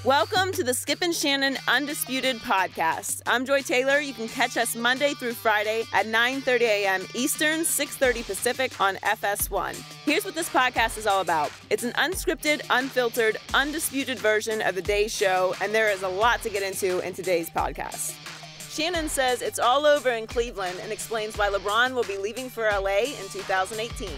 Welcome to the Skip and Shannon Undisputed podcast. I'm Joy Taylor. You can catch us Monday through Friday at 9:30 a.m. Eastern, 6:30 Pacific on FS1. Here's what this podcast is all about. It's an unscripted, unfiltered, undisputed version of the day's show, and there is a lot to get into in today's podcast. Shannon says it's all over in Cleveland and explains why LeBron will be leaving for LA in 2018.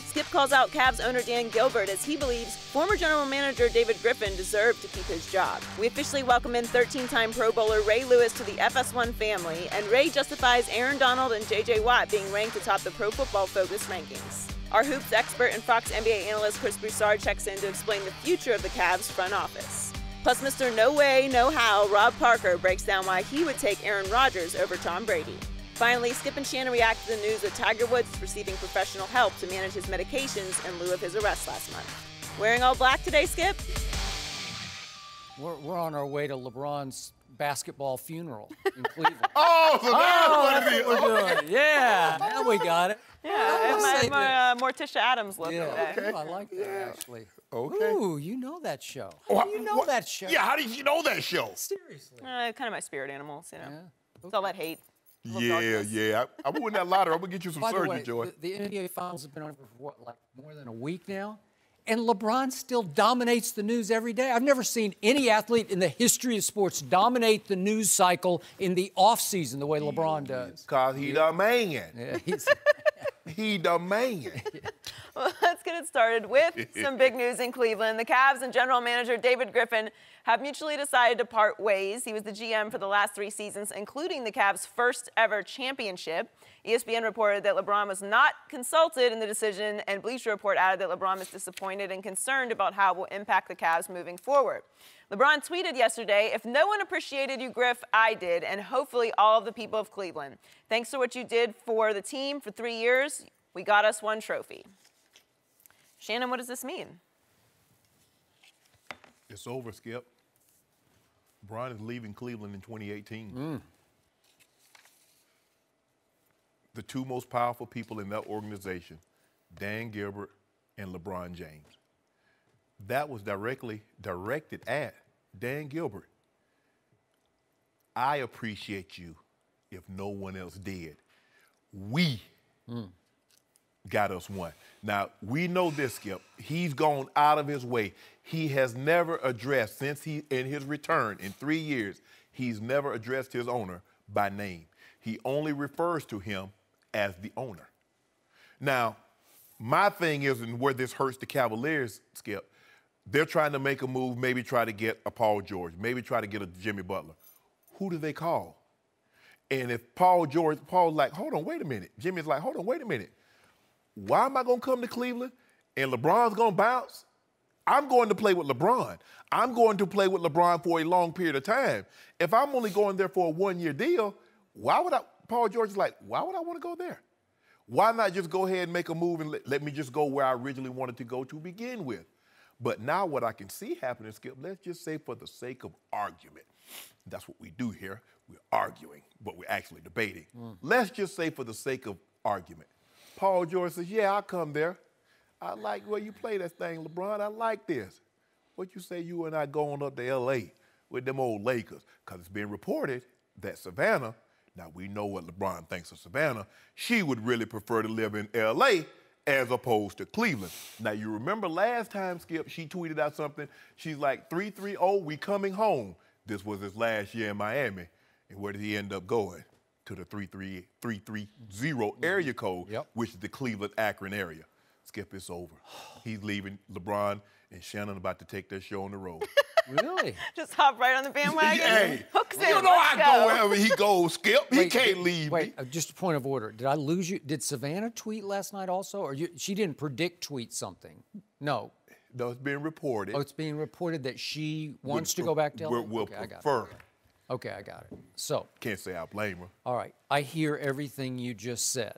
Skip calls out Cavs owner Dan Gilbert as he believes former general manager David Griffin deserved to keep his job. We officially welcome in 13-time Pro Bowler Ray Lewis to the FS1 family, and Ray justifies Aaron Donald and J.J. Watt being ranked atop the Pro Football Focus rankings. Our hoops expert and Fox NBA analyst Chris Broussard checks in to explain the future of the Cavs front office. Plus, Mr. No Way, No How, Rob Parker breaks down why he would take Aaron Rodgers over Tom Brady. Finally, Skip and Shannon react to the news that Tiger Woods is receiving professional help to manage his medications in lieu of his arrest last month. Wearing all black today, Skip? We're on our way to LeBron's basketball funeral in Cleveland. Oh, so that's what it is. We're doing. Yeah, now we got it. Yeah, it's my Morticia Adams look today. Okay. Ooh, I like that, actually. Okay. Ooh, you know that show. How do you know that show? Yeah, how did you know that show? Seriously. Kind of my spirit animals, you know. Yeah. It's all that hate. Yeah. I'm winning that lottery. I'm going to get you some By the surgery, way, Joy. the NBA Finals have been on for what, like more than a week now? And LeBron still dominates the news every day. I've never seen any athlete in the history of sports dominate the news cycle in the offseason the way LeBron does. Because he the man. Yeah, He the man. Well, let's get it started with some big news in Cleveland. The Cavs and general manager David Griffin have mutually decided to part ways. He was the GM for the last 3 seasons, including the Cavs' first ever championship. ESPN reported that LeBron was not consulted in the decision, and Bleacher Report added that LeBron is disappointed and concerned about how it will impact the Cavs moving forward. LeBron tweeted yesterday, "If no one appreciated you, Griff, I did, and hopefully all of the people of Cleveland. Thanks for what you did for the team for 3 years. We got us 1 trophy." Shannon, what does this mean? It's over, Skip. LeBron is leaving Cleveland in 2018. The 2 most powerful people in that organization, Dan Gilbert and LeBron James. That was directly directed at Dan Gilbert. I appreciate you if no one else did. We got us 1. Now, we know this, Skip. He's gone out of his way. He has never addressed, since in his return in 3 years, he's never addressed his owner by name. He only refers to him as the owner. Now, my thing is, and where this hurts the Cavaliers, Skip, they're trying to make a move, maybe try to get a Paul George, maybe try to get a Jimmy Butler. Who do they call? And if Paul's like, hold on, wait a minute. Jimmy's like, hold on, wait a minute. Why am I going to come to Cleveland and LeBron's going to bounce? I'm going to play with LeBron. I'm going to play with LeBron for a long period of time. If I'm only going there for a 1-year deal, Paul George is like, why would I want to go there? Why not just go ahead and make a move and let me just go where I originally wanted to go to begin with? But now what I can see happening, Skip, let's just say for the sake of argument. That's what we do here. We're arguing, but we're actually debating. Let's just say for the sake of argument. Paul George says, yeah, I'll come there. I like where you play that thing, LeBron. I like this. What you say you and I going up to L.A. with them old Lakers? Because it's been reported that Savannah, now we know what LeBron thinks of Savannah, she would really prefer to live in L.A. as opposed to Cleveland. Now, you remember last time, Skip, she tweeted out something. She's like, 3-3-0, we coming home. This was his last year in Miami. And where did he end up going? To the 330 area code, which is the Cleveland-Akron area. Skip, it's over. He's leaving. LeBron and Shannon about to take their show on the road. Really? Just hop right on the bandwagon. Hey, hooks in. you know I go wherever he goes, Skip. He can't leave me. Just a point of order. Did I lose you? Did Savannah tweet last night also? Or she didn't predict tweet something? No. No, it's being reported. Oh, it's being reported that she wants to go back to LA? Will prefer. Okay, I got it. So. Can't say I blame her. All right. I hear everything you just said.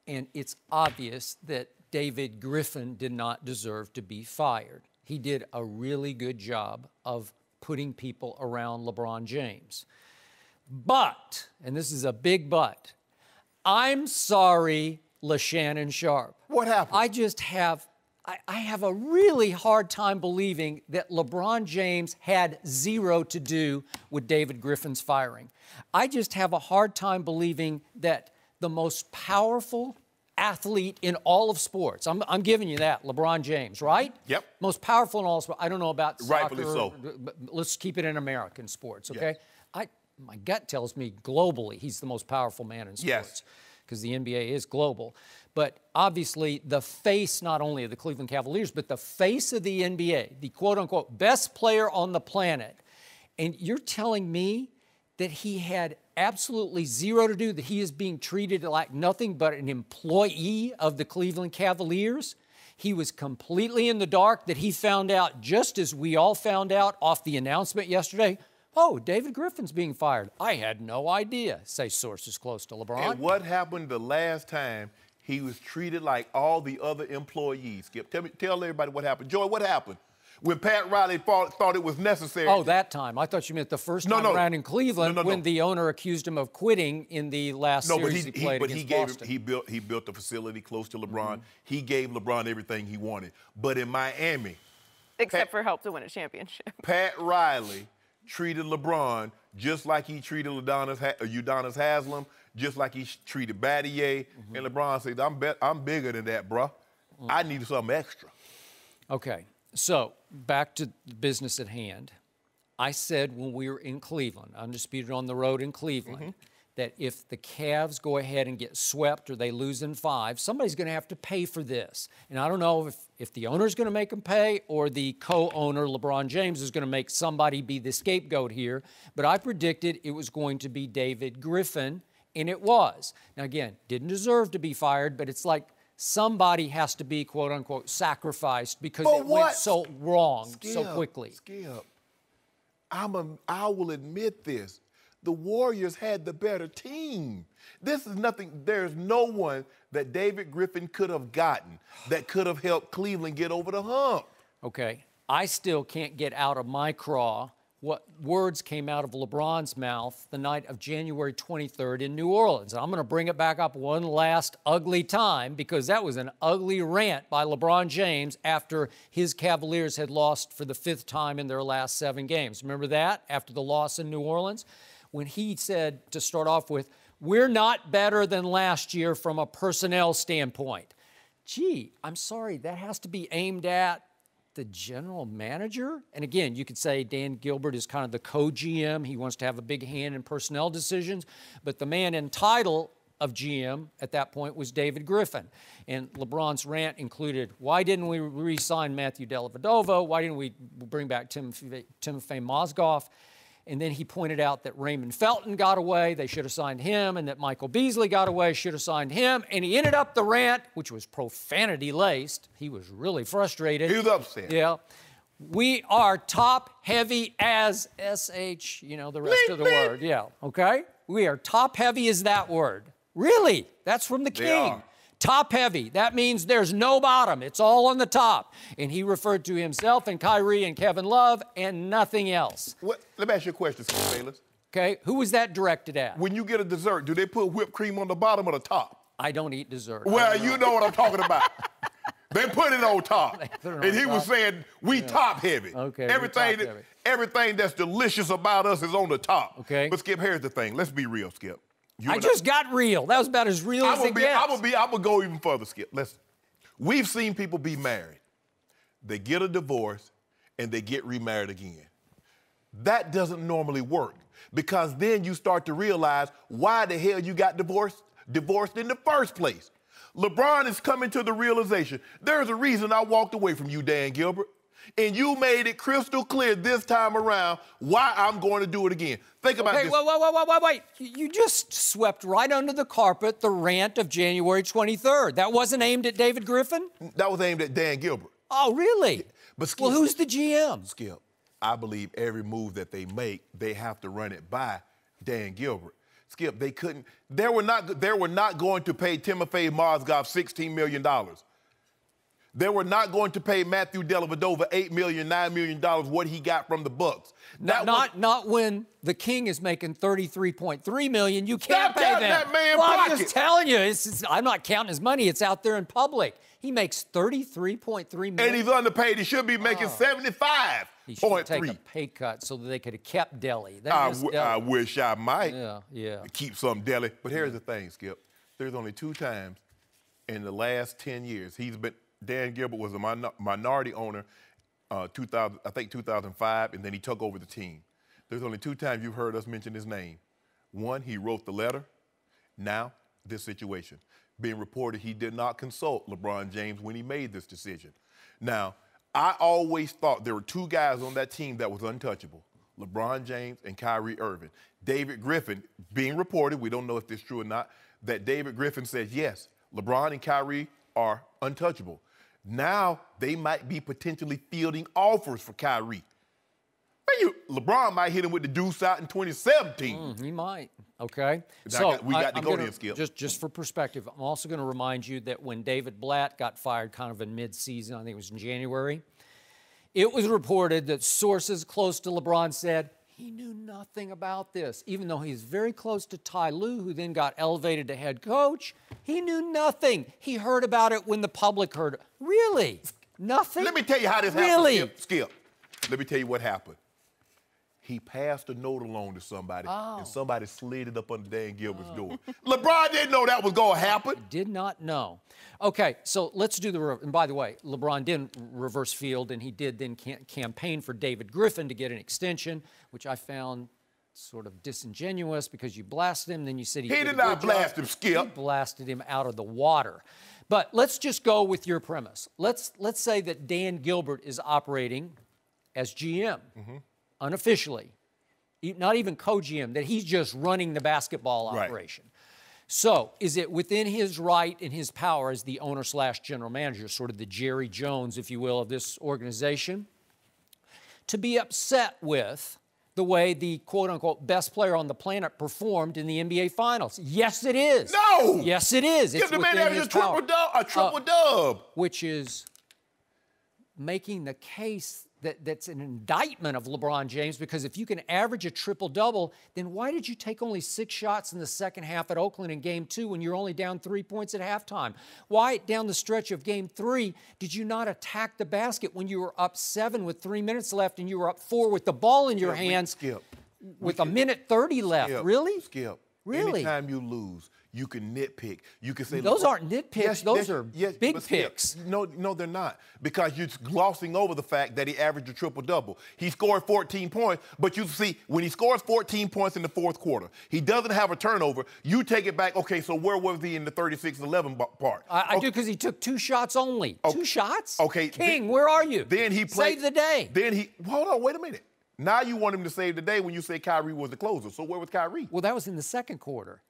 And it's obvious that David Griffin did not deserve to be fired. He did a really good job of putting people around LeBron James. But, and this is a big but, I'm sorry, Shannon Sharpe. What happened? I just have I have a really hard time believing that LeBron James had zero to do with David Griffin's firing. I just have a hard time believing that the most powerful athlete in all of sports, I'm giving you that, LeBron James, right? Yep. Most powerful in all of sports. I don't know about soccer. Rightfully so. But let's keep it in American sports, okay? Yes. My gut tells me globally he's the most powerful man in sports. Yes. Because the NBA is global. But obviously the face not only of the Cleveland Cavaliers, but the face of the NBA, the quote-unquote best player on the planet. And you're telling me that he had absolutely zero to do, that he is being treated like nothing but an employee of the Cleveland Cavaliers? He was completely in the dark, that he found out just as we all found out off the announcement yesterday, oh, David Griffin's being fired. I had no idea, say sources close to LeBron. And what happened the last time he was treated like all the other employees? Skip, tell everybody what happened. Joy, what happened? When Pat Riley thought it was necessary. Oh, that time. I thought you meant the first time around in Cleveland when the owner accused him of quitting in the last series he played against Boston. He built a facility close to LeBron. He gave LeBron everything he wanted. But in Miami, except for help to win a championship, Pat Riley treated LeBron just like he treated Udonis Haslem, just like he treated Battier. And LeBron said, I'm bigger than that, bro. I need something extra. Okay, so back to the business at hand. I said when we were in Cleveland, Undisputed on the road in Cleveland, that if the Cavs go ahead and get swept or they lose in 5, somebody's going to have to pay for this. And I don't know if the owner's going to make them pay or the co-owner, LeBron James, is going to make somebody be the scapegoat here. But I predicted it was going to be David Griffin, and it was. Now, again, didn't deserve to be fired, but it's like somebody has to be, quote-unquote, sacrificed because it went so wrong so quickly. Skip, I will admit this. The Warriors had the better team. This is nothing. There's no one that David Griffin could have gotten that could have helped Cleveland get over the hump. Okay. I still can't get out of my craw what words came out of LeBron's mouth the night of January 23rd in New Orleans. I'm going to bring it back up one last ugly time because that was an ugly rant by LeBron James after his Cavaliers had lost for the 5th time in their last 7 games. Remember that after the loss in New Orleans? When he said, to start off with, we're not better than last year from a personnel standpoint. Gee, I'm sorry, that has to be aimed at the general manager? And again, you could say Dan Gilbert is kind of the co-GM. He wants to have a big hand in personnel decisions. But the man in title of GM at that point was David Griffin. And LeBron's rant included, why didn't we re-sign Matthew Dellavedova? Why didn't we bring back Timofey Mozgov? And then he pointed out that Raymond Felton got away, they should have signed him, and that Michael Beasley got away, should have signed him. And he ended up the rant, which was profanity-laced. He was really frustrated. He was upset. Yeah. We are top-heavy as SH, you know, the rest of the word. Yeah, okay? We are top-heavy as that word. Really? That's from the king. Top heavy. That means there's no bottom. It's all on the top. And he referred to himself and Kyrie and Kevin Love and nothing else. Let me ask you a question, Bayless. Okay, who was that directed at? When you get a dessert, do they put whipped cream on the bottom or the top? I don't eat dessert. Well, you know what I'm talking about. They put it on top. And he was saying, we top heavy. Okay, everything that's delicious about us is on the top. Okay. But Skip, here's the thing. Let's be real, Skip. I just got real. That was about as real as it gets. I'm gonna go even further, Skip. Listen, we've seen people be married. They get a divorce, and they get remarried again. That doesn't normally work because then you start to realize why the hell you got divorced in the first place. LeBron is coming to the realization, there's a reason I walked away from you, Dan Gilbert. And you made it crystal clear this time around why I'm going to do it again. Think about this. Wait. You just swept right under the carpet the rant of January 23rd. That wasn't aimed at David Griffin? That was aimed at Dan Gilbert. Oh, really? Yeah. But Skip, well, who's the GM? Skip, I believe every move that they make, they have to run it by Dan Gilbert. Skip, they couldn't. They were not going to pay Timofey Mozgov $16 million. They were not going to pay Matthew Dellavedova $8 million, $9 million what he got from the Bucks. Not when the King is making $33.3 million. You can't pay that man I'm just telling you, I'm not counting his money. It's out there in public. He makes $33.3 million. And he's underpaid. He should be making $75.3. He should take a pay cut so that they could have kept Delly. I wish I might yeah. keep some Delly. But here's the thing, Skip. There's only 2 times in the last 10 years Dan Gilbert was a minority owner, 2005, and then he took over the team. There's only 2 times you've heard us mention his name. One, he wrote the letter. Now, this situation. Being reported he did not consult LeBron James when he made this decision. Now, I always thought there were 2 guys on that team that was untouchable, LeBron James and Kyrie Irving. David Griffin, being reported, we don't know if this is true or not, that David Griffin said, yes, LeBron and Kyrie are untouchable. Now they might be potentially fielding offers for Kyrie. LeBron might hit him with the deuce out in 2017. He might. Okay. We got to go there, Skip. Just for perspective, I'm also going to remind you that when David Blatt got fired kind of in mid-season, I think it was in January, it was reported that sources close to LeBron said he knew nothing about this, even though he's very close to Ty Lue, who then got elevated to head coach. He knew nothing. He heard about it when the public heard it. Really? Nothing? Let me tell you how this happened, Skip. Let me tell you what happened. He passed a note along to somebody, and somebody slid it up under Dan Gilbert's door. LeBron didn't know that was going to happen. Did not know. Okay, so let's do and by the way, LeBron didn't reverse field, and he did then campaign for David Griffin to get an extension, which I found sort of disingenuous because you blasted him, then you said he did not blast him, Skip. He blasted him out of the water. But let's just go with your premise. Let's say that Dan Gilbert is operating as GM. Unofficially, not even co-GM, that he's just running the basketball operation. So is it within his right and his power as the owner/general manager, sort of the Jerry Jones, if you will, of this organization, to be upset with the way the quote-unquote best player on the planet performed in the NBA Finals? Yes, it is. No! Yes, it is. Give the man a triple dub. Which is making the case that's an indictment of LeBron James, because if you can average a triple-double, then why did you take only 6 shots in the second half at Oakland in Game 2 when you're only down 3 points at halftime? Why, down the stretch of Game 3, did you not attack the basket when you were up 7 with 3 minutes left and you were up 4 with the ball in your hands with a minute 30 left? Really? Skip. Really? Anytime you lose, you can nitpick. You can say those aren't nitpicks. Those are big picks. No, they're not, because you're glossing over the fact that he averaged a triple-double. He scored 14 points, but you see, when he scores 14 points in the fourth quarter, he doesn't have a turnover. You take it back. Okay, so where was he in the 36-11 part? I do, because he took 2 shots only. 2 shots? Okay. King, where are you? Then he played. Save the day. Hold on, wait a minute. Now you want him to save the day when you say Kyrie was the closer. So where was Kyrie? Well, that was in the second quarter.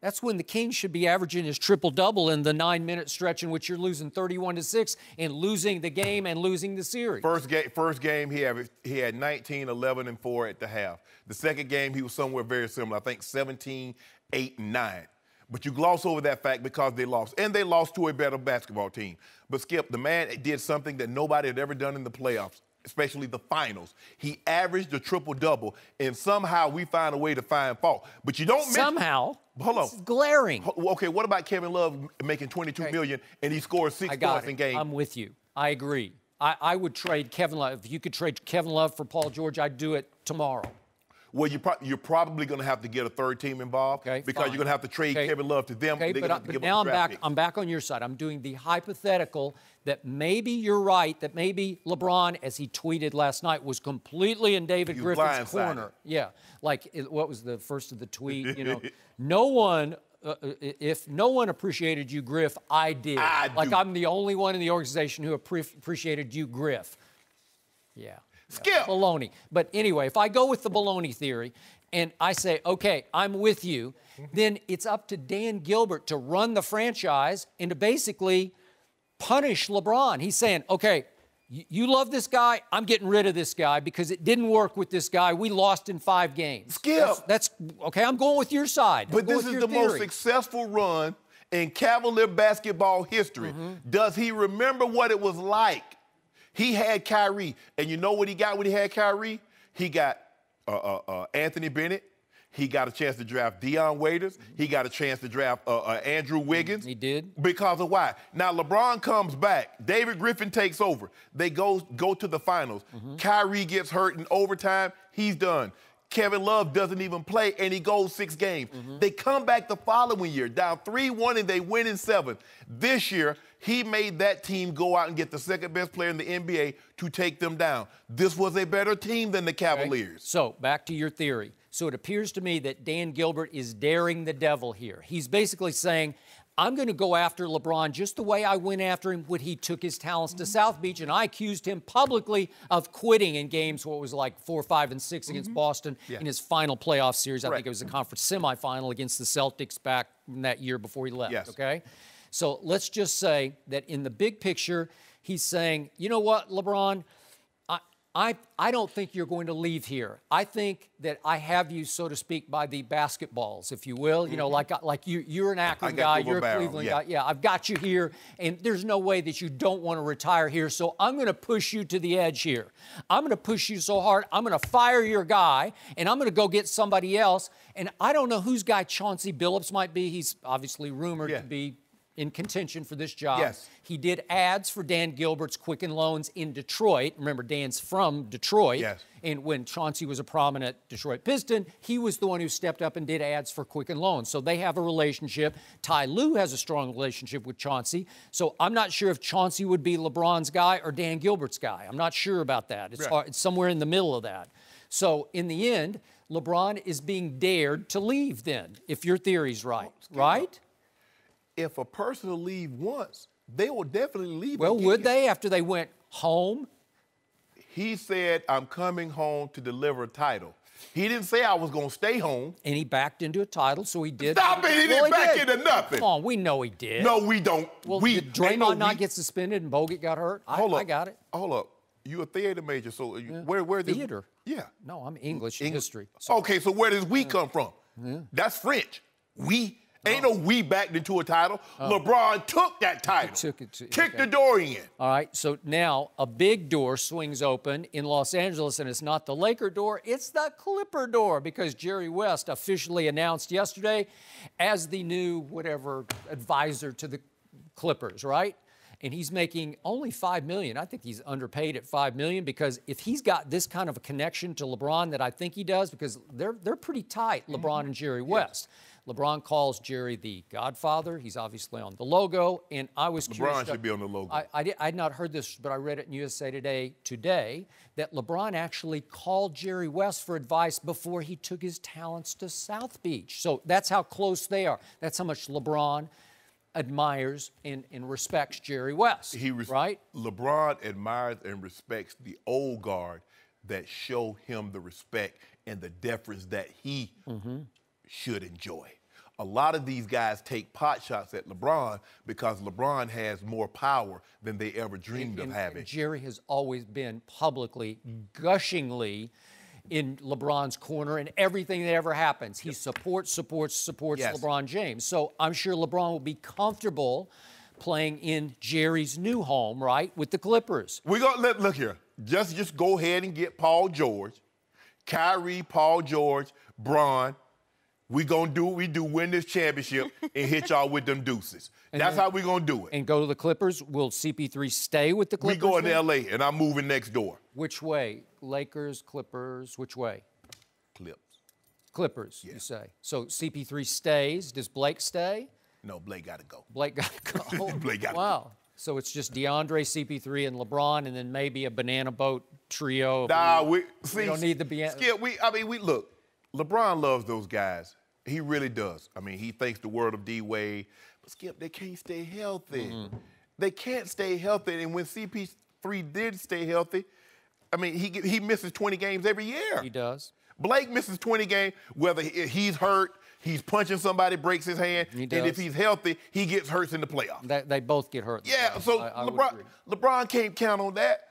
That's when the King should be averaging his triple-double in the 9-minute stretch in which you're losing 31-6 and losing the game and losing the series. First game he had 19, 11, and 4 at the half. The second game he was somewhere very similar. I think 17, 8, and 9. But you gloss over that fact because they lost. And they lost to a better basketball team. But, Skip, the man did something that nobody had ever done in the playoffs, especially the finals. He averaged a triple-double, and somehow we find a way to find fault. But you don't somehow. Hold on. It's glaring. Okay, what about Kevin Love making $22 million and he scores 6 points in game? I'm with you. I agree. I would trade Kevin Love. If you could trade Kevin Love for Paul George, I'd do it tomorrow. Well, you're probably going to have to get a third team involved because you're going to have to trade Kevin Love to them. Okay, but now I'm back on your side. I'm doing the hypothetical that maybe you're right, that maybe LeBron, as he tweeted last night, was completely in David Griffin's corner. Yeah, like what was the first of the tweet? You know, no one. If no one appreciated you, Griff, I did. I'm the only one in the organization who appreciated you, Griff. Yeah. Skip. Baloney. But anyway, if I go with the baloney theory and I say, okay, I'm with you, then it's up to Dan Gilbert to run the franchise and to basically punish LeBron. He's saying, okay, you love this guy, I'm getting rid of this guy because it didn't work with this guy. We lost in 5 games. Skip. That's okay, I'm going with your side. But this is the most successful run in Cavalier basketball history. Does he remember what it was like? He had Kyrie, and you know what he got when he had Kyrie? He got Anthony Bennett. He got a chance to draft Deion Waiters. He got a chance to draft Andrew Wiggins. He did. Because of why? Now, LeBron comes back. David Griffin takes over. They go to the finals. Kyrie gets hurt in overtime. He's done. Kevin Love doesn't even play, and he goes 6 games. They come back the following year, down 3-1, and they win in 7. This year, he made that team go out and get the second-best player in the NBA to take them down. This was a better team than the Cavaliers. Okay. So, back to your theory. So it appears to me that Dan Gilbert is daring the devil here. He's basically saying, I'm going to go after LeBron just the way I went after him when he took his talents to South Beach, and I accused him publicly of quitting in games, what was like 4, 5, and 6 against Boston in his final playoff series. I think it was a conference semifinal against the Celtics back in that year before he left, okay? So let's just say that in the big picture, he's saying, you know what, LeBron, I don't think you're going to leave here. I think that I have you, so to speak, by the basketballs, if you will. You know, like you're an Akron guy, you're a Cleveland guy. Yeah, I've got you here, and there's no way that you don't want to retire here, so I'm going to push you to the edge here. I'm going to push you so hard, I'm going to fire your guy, and I'm going to go get somebody else. And I don't know whose guy Chauncey Billups might be. He's obviously rumored to be in contention for this job. He did ads for Dan Gilbert's Quicken Loans in Detroit. Remember, Dan's from Detroit. And when Chauncey was a prominent Detroit Piston, he was the one who stepped up and did ads for Quicken Loans. So they have a relationship. Ty Lue has a strong relationship with Chauncey. So I'm not sure if Chauncey would be LeBron's guy or Dan Gilbert's guy. I'm not sure about that. It's hard, it's somewhere in the middle of that. So in the end, LeBron is being dared to leave then, if your theory's right, right? If a person will leave once, they will definitely leave Well, again. would they after they went home? He said, I'm coming home to deliver a title. He didn't say I was going to stay home. And he backed into a title, so he did. Stop it, he didn't back into nothing. Come on, we know he did. No, we don't. Well, did Draymond not get suspended and Bogut got hurt? I got it. Hold up. You're a theater major, so where did theater? Yeah. No, I'm English history. So. Okay, so where does we come from? That's French. We. Ain't no we backed into a title. LeBron took that title. Kicked the door in. All right, so now a big door swings open in Los Angeles, and it's not the Laker door, it's the Clipper door, because Jerry West officially announced yesterday as the new whatever advisor to the Clippers, right? And he's making only $5 million. I think he's underpaid at $5 million, because if he's got this kind of a connection to LeBron that I think he does, because they're pretty tight, LeBron and Jerry West. LeBron calls Jerry the Godfather. He's obviously on the logo, and I was curious. LeBron should be on the logo. I had not heard this, but I read it in USA today that LeBron actually called Jerry West for advice before he took his talents to South Beach. So that's how close they are. That's how much LeBron admires and respects Jerry West, right? LeBron admires and respects the old guard that show him the respect and the deference that he should enjoy. A lot of these guys take pot shots at LeBron because LeBron has more power than they ever dreamed of having. Jerry has always been publicly, gushingly in LeBron's corner in everything that ever happens. He supports LeBron James. So I'm sure LeBron will be comfortable playing in Jerry's new home, right, with the Clippers. We're going to look here. Just go ahead and get Paul George, Kyrie, Paul George, Bron. We gonna do what we do, win this championship, and hit y'all with them deuces. That's how we gonna do it. And go to the Clippers. Will CP3 stay with the Clippers? We going to LA, and I'm moving next door. Which way? Lakers, Clippers, which way? Clippers, you say. So CP3 stays. Does Blake stay? No, Blake gotta go. Blake gotta go. Blake gotta go. Wow. So it's just DeAndre, CP3, and LeBron, and then maybe a banana boat trio. Nah, we don't need the banana. Skip, look, LeBron loves those guys. He really does. I mean, he thinks the world of D-Wade. But, Skip, they can't stay healthy. They can't stay healthy. And when CP3 did stay healthy, I mean, he misses 20 games every year. He does. Blake misses 20 games, whether he's hurt, he's punching somebody, breaks his hand, and if he's healthy, he gets hurt in the playoffs. They both get hurt. Yeah, so LeBron can't count on that.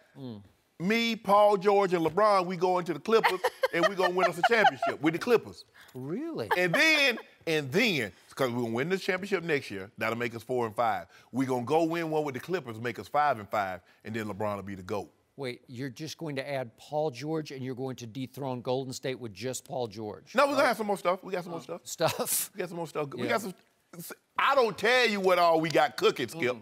me, Paul George, and LeBron, we go into the Clippers, and we're going to win us a championship with the Clippers. Really? And then, because we're going to win this championship next year, that'll make us 4-5. We're going to go win one with the Clippers, make us 5-5, and then LeBron will be the GOAT. Wait, you're just going to add Paul George and you're going to dethrone Golden State with just Paul George? No, we're going to have some more stuff. We got some more stuff. Stuff? We got some more stuff. Yeah. We got some. I don't tell you what all we got cooking, Skip,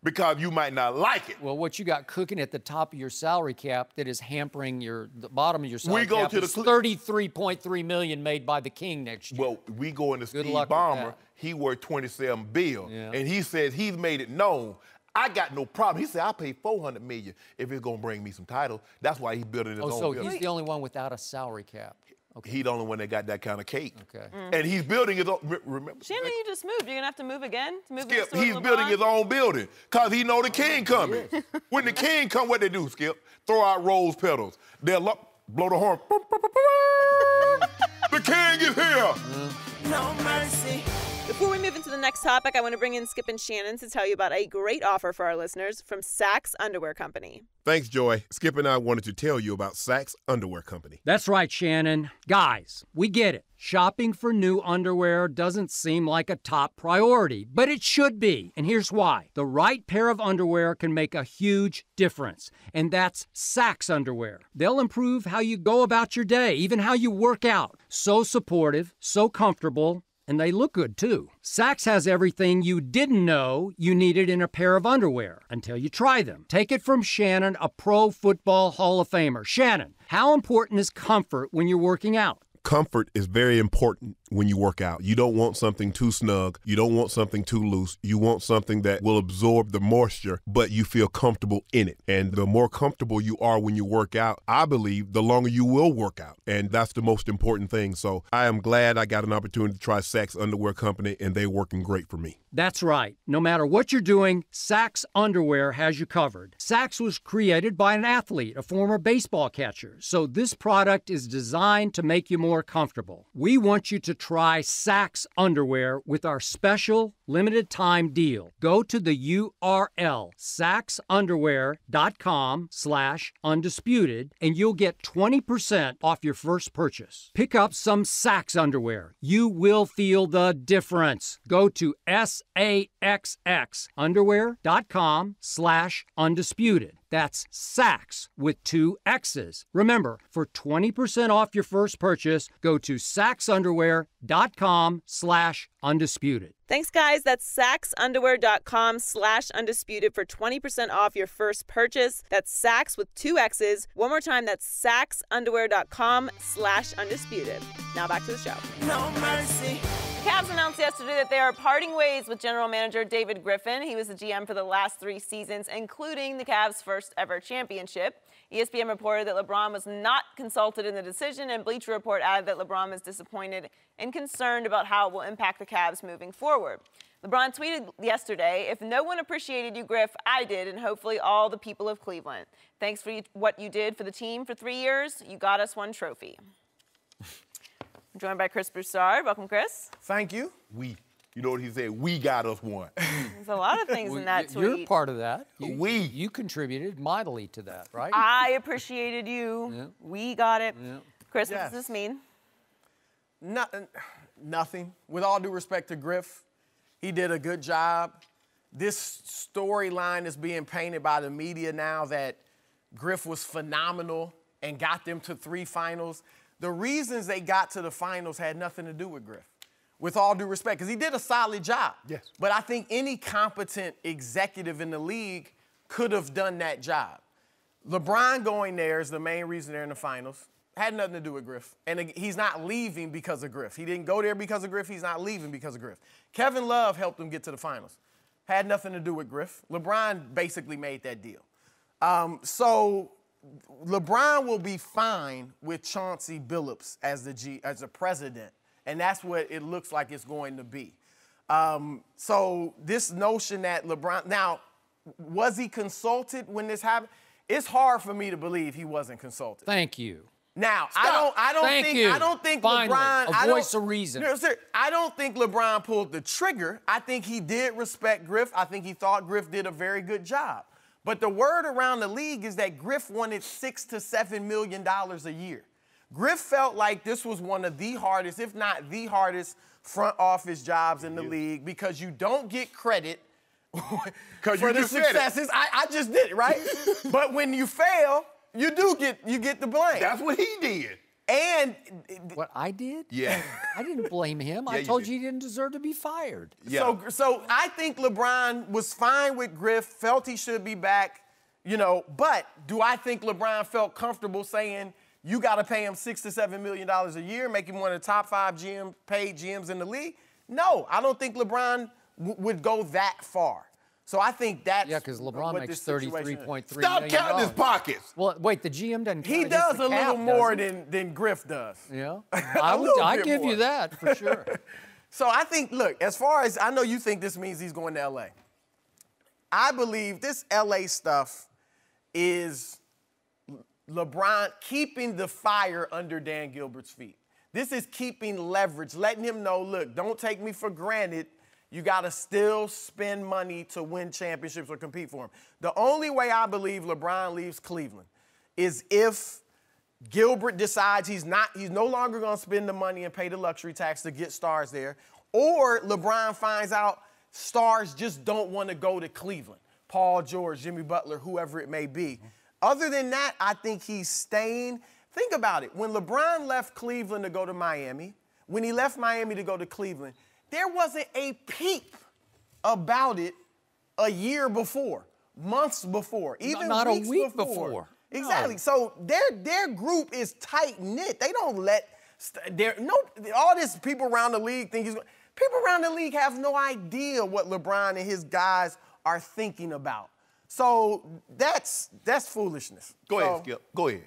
because you might not like it. Well, what you got cooking at the top of your salary cap that is hampering the bottom of your salary cap is $33.3 million made by the King next year. Well, we go into Good Steve luck with Ballmer. that. He worth $27 billion, Yeah. and he says he's made it known. I got no problem. He said I'll pay $400 million if it's gonna bring me some titles. That's why he's building his own. So building. he's the only one without a salary cap. Okay. He's the only one that got that kind of cake. Okay. And he's building his own. Remember, Shannon, you just moved. You're gonna have to move again to move Skip, next door to he's LeBron? building his own building because he know the King coming. When the King come, what they do, Skip? Throw out rose petals. They'll blow the horn. The King is here. No mercy. Before we move into the next topic, I want to bring in Skip and Shannon to tell you about a great offer for our listeners from Saks Underwear Company. Thanks, Joy. Skip and I wanted to tell you about Saks Underwear Company. That's right, Shannon. Guys, we get it. Shopping for new underwear doesn't seem like a top priority, but it should be. And here's why. The right pair of underwear can make a huge difference, and that's Saks Underwear. They'll improve how you go about your day, even how you work out. So supportive, so comfortable, and they look good, too. Saks has everything you didn't know you needed in a pair of underwear until you try them. Take it from Shannon, a Pro Football Hall of Famer. Shannon, how important is comfort when you're working out? Comfort is very important when you work out. You don't want something too snug. You don't want something too loose. You want something that will absorb the moisture, but you feel comfortable in it. And the more comfortable you are when you work out, I believe the longer you will work out. And that's the most important thing. So I am glad I got an opportunity to try Saks Underwear Company, and they're working great for me. That's right. No matter what you're doing, Saks Underwear has you covered. Saks was created by an athlete, a former baseball catcher. So this product is designed to make you more comfortable. We want you to try Saks Underwear with our special limited time deal. Go to the URL, saksunderwear.com/undisputed, and you'll get 20% off your first purchase. Pick up some Saks Underwear. You will feel the difference. Go to saxxunderwear.com/undisputed. That's Saks with 2 X's. Remember, for 20% off your first purchase, go to saxunderwear.com/undisputed. Thanks, guys. That's saxunderwear.com/undisputed for 20% off your first purchase. That's Saks with 2 X's. One more time, that's saxunderwear.com/undisputed. Now back to the show. No mercy. The Cavs announced yesterday that they are parting ways with general manager David Griffin. He was the GM for the last 3 seasons, including the Cavs' first ever championship. ESPN reported that LeBron was not consulted in the decision, and Bleacher Report added that LeBron was disappointed and concerned about how it will impact the Cavs moving forward. LeBron tweeted yesterday, "If no one appreciated you, Griff, I did, and hopefully all the people of Cleveland. Thanks for what you did for the team for 3 years. You got us 1 trophy." I'm joined by Chris Broussard. Welcome, Chris. Thank you. You know what he said? We got us 1. There's a lot of things in that tweet. You're part of that. We. You contributed mightily to that, right? I appreciated you. Yeah. We got it. Yeah. Chris, Yes. what does this mean? Nothing. With all due respect to Griff, he did a good job. This storyline is being painted by the media now that Griff was phenomenal and got them to 3 finals. The reasons they got to the finals had nothing to do with Griff. With all due respect, because he did a solid job. Yes. But I think any competent executive in the league could have done that job. LeBron going there is the main reason they're in the finals. Had nothing to do with Griff. And he's not leaving because of Griff. He didn't go there because of Griff. He's not leaving because of Griff. Kevin Love helped them get to the finals. Had nothing to do with Griff. LeBron basically made that deal. So LeBron will be fine with Chauncey Billups as the president. And that's what it looks like it's going to be. So this notion that LeBron, now, was he consulted when this happened? It's hard for me to believe he wasn't consulted. Thank you. Now, Stop. I don't think Finally, LeBron. a voice of reason. No, sir, I don't think LeBron pulled the trigger. I think he did respect Griff. I think he thought Griff did a very good job. But the word around the league is that Griff wanted $6 to $7 million a year. Griff felt like this was one of the hardest, if not the hardest, front office jobs in the league because you don't get credit for the successes. I just did it, right? But when you fail, you get the blame. That's what he did. And what I did? Yeah. I didn't blame him. I told you he didn't deserve to be fired. Yeah. So I think LeBron was fine with Griff, felt he should be back, but do I think LeBron felt comfortable saying you got to pay him $6 to $7 million a year, make him one of the top 5 paid GMs in the league? No, I don't think LeBron would go that far. So I think that's because LeBron makes $33.3 million. Stop counting his pockets. Well, wait, the GM doesn't count. He does a little more than Griff does. Yeah, I give you that for sure. So I think, look, as far as I know, you think this means he's going to L.A. I believe this L.A. stuff is LeBron keeping the fire under Dan Gilbert's feet. This is keeping leverage, letting him know, look, don't take me for granted. You got to still spend money to win championships or compete for them. The only way I believe LeBron leaves Cleveland is if Gilbert decides he's no longer going to spend the money and pay the luxury tax to get stars there, or LeBron finds out stars just don't want to go to Cleveland. Paul George, Jimmy Butler, whoever it may be. Other than that, I think he's staying. Think about it. When LeBron left Cleveland to go to Miami, when he left Miami to go to Cleveland, there wasn't a peep about it a year before, months before, even not weeks a week before. No. Exactly. So their group is tight knit. They don't let all this people around the league think people around the league have no idea what LeBron and his guys are thinking about. So that's foolishness. Go ahead, Skip. Go ahead.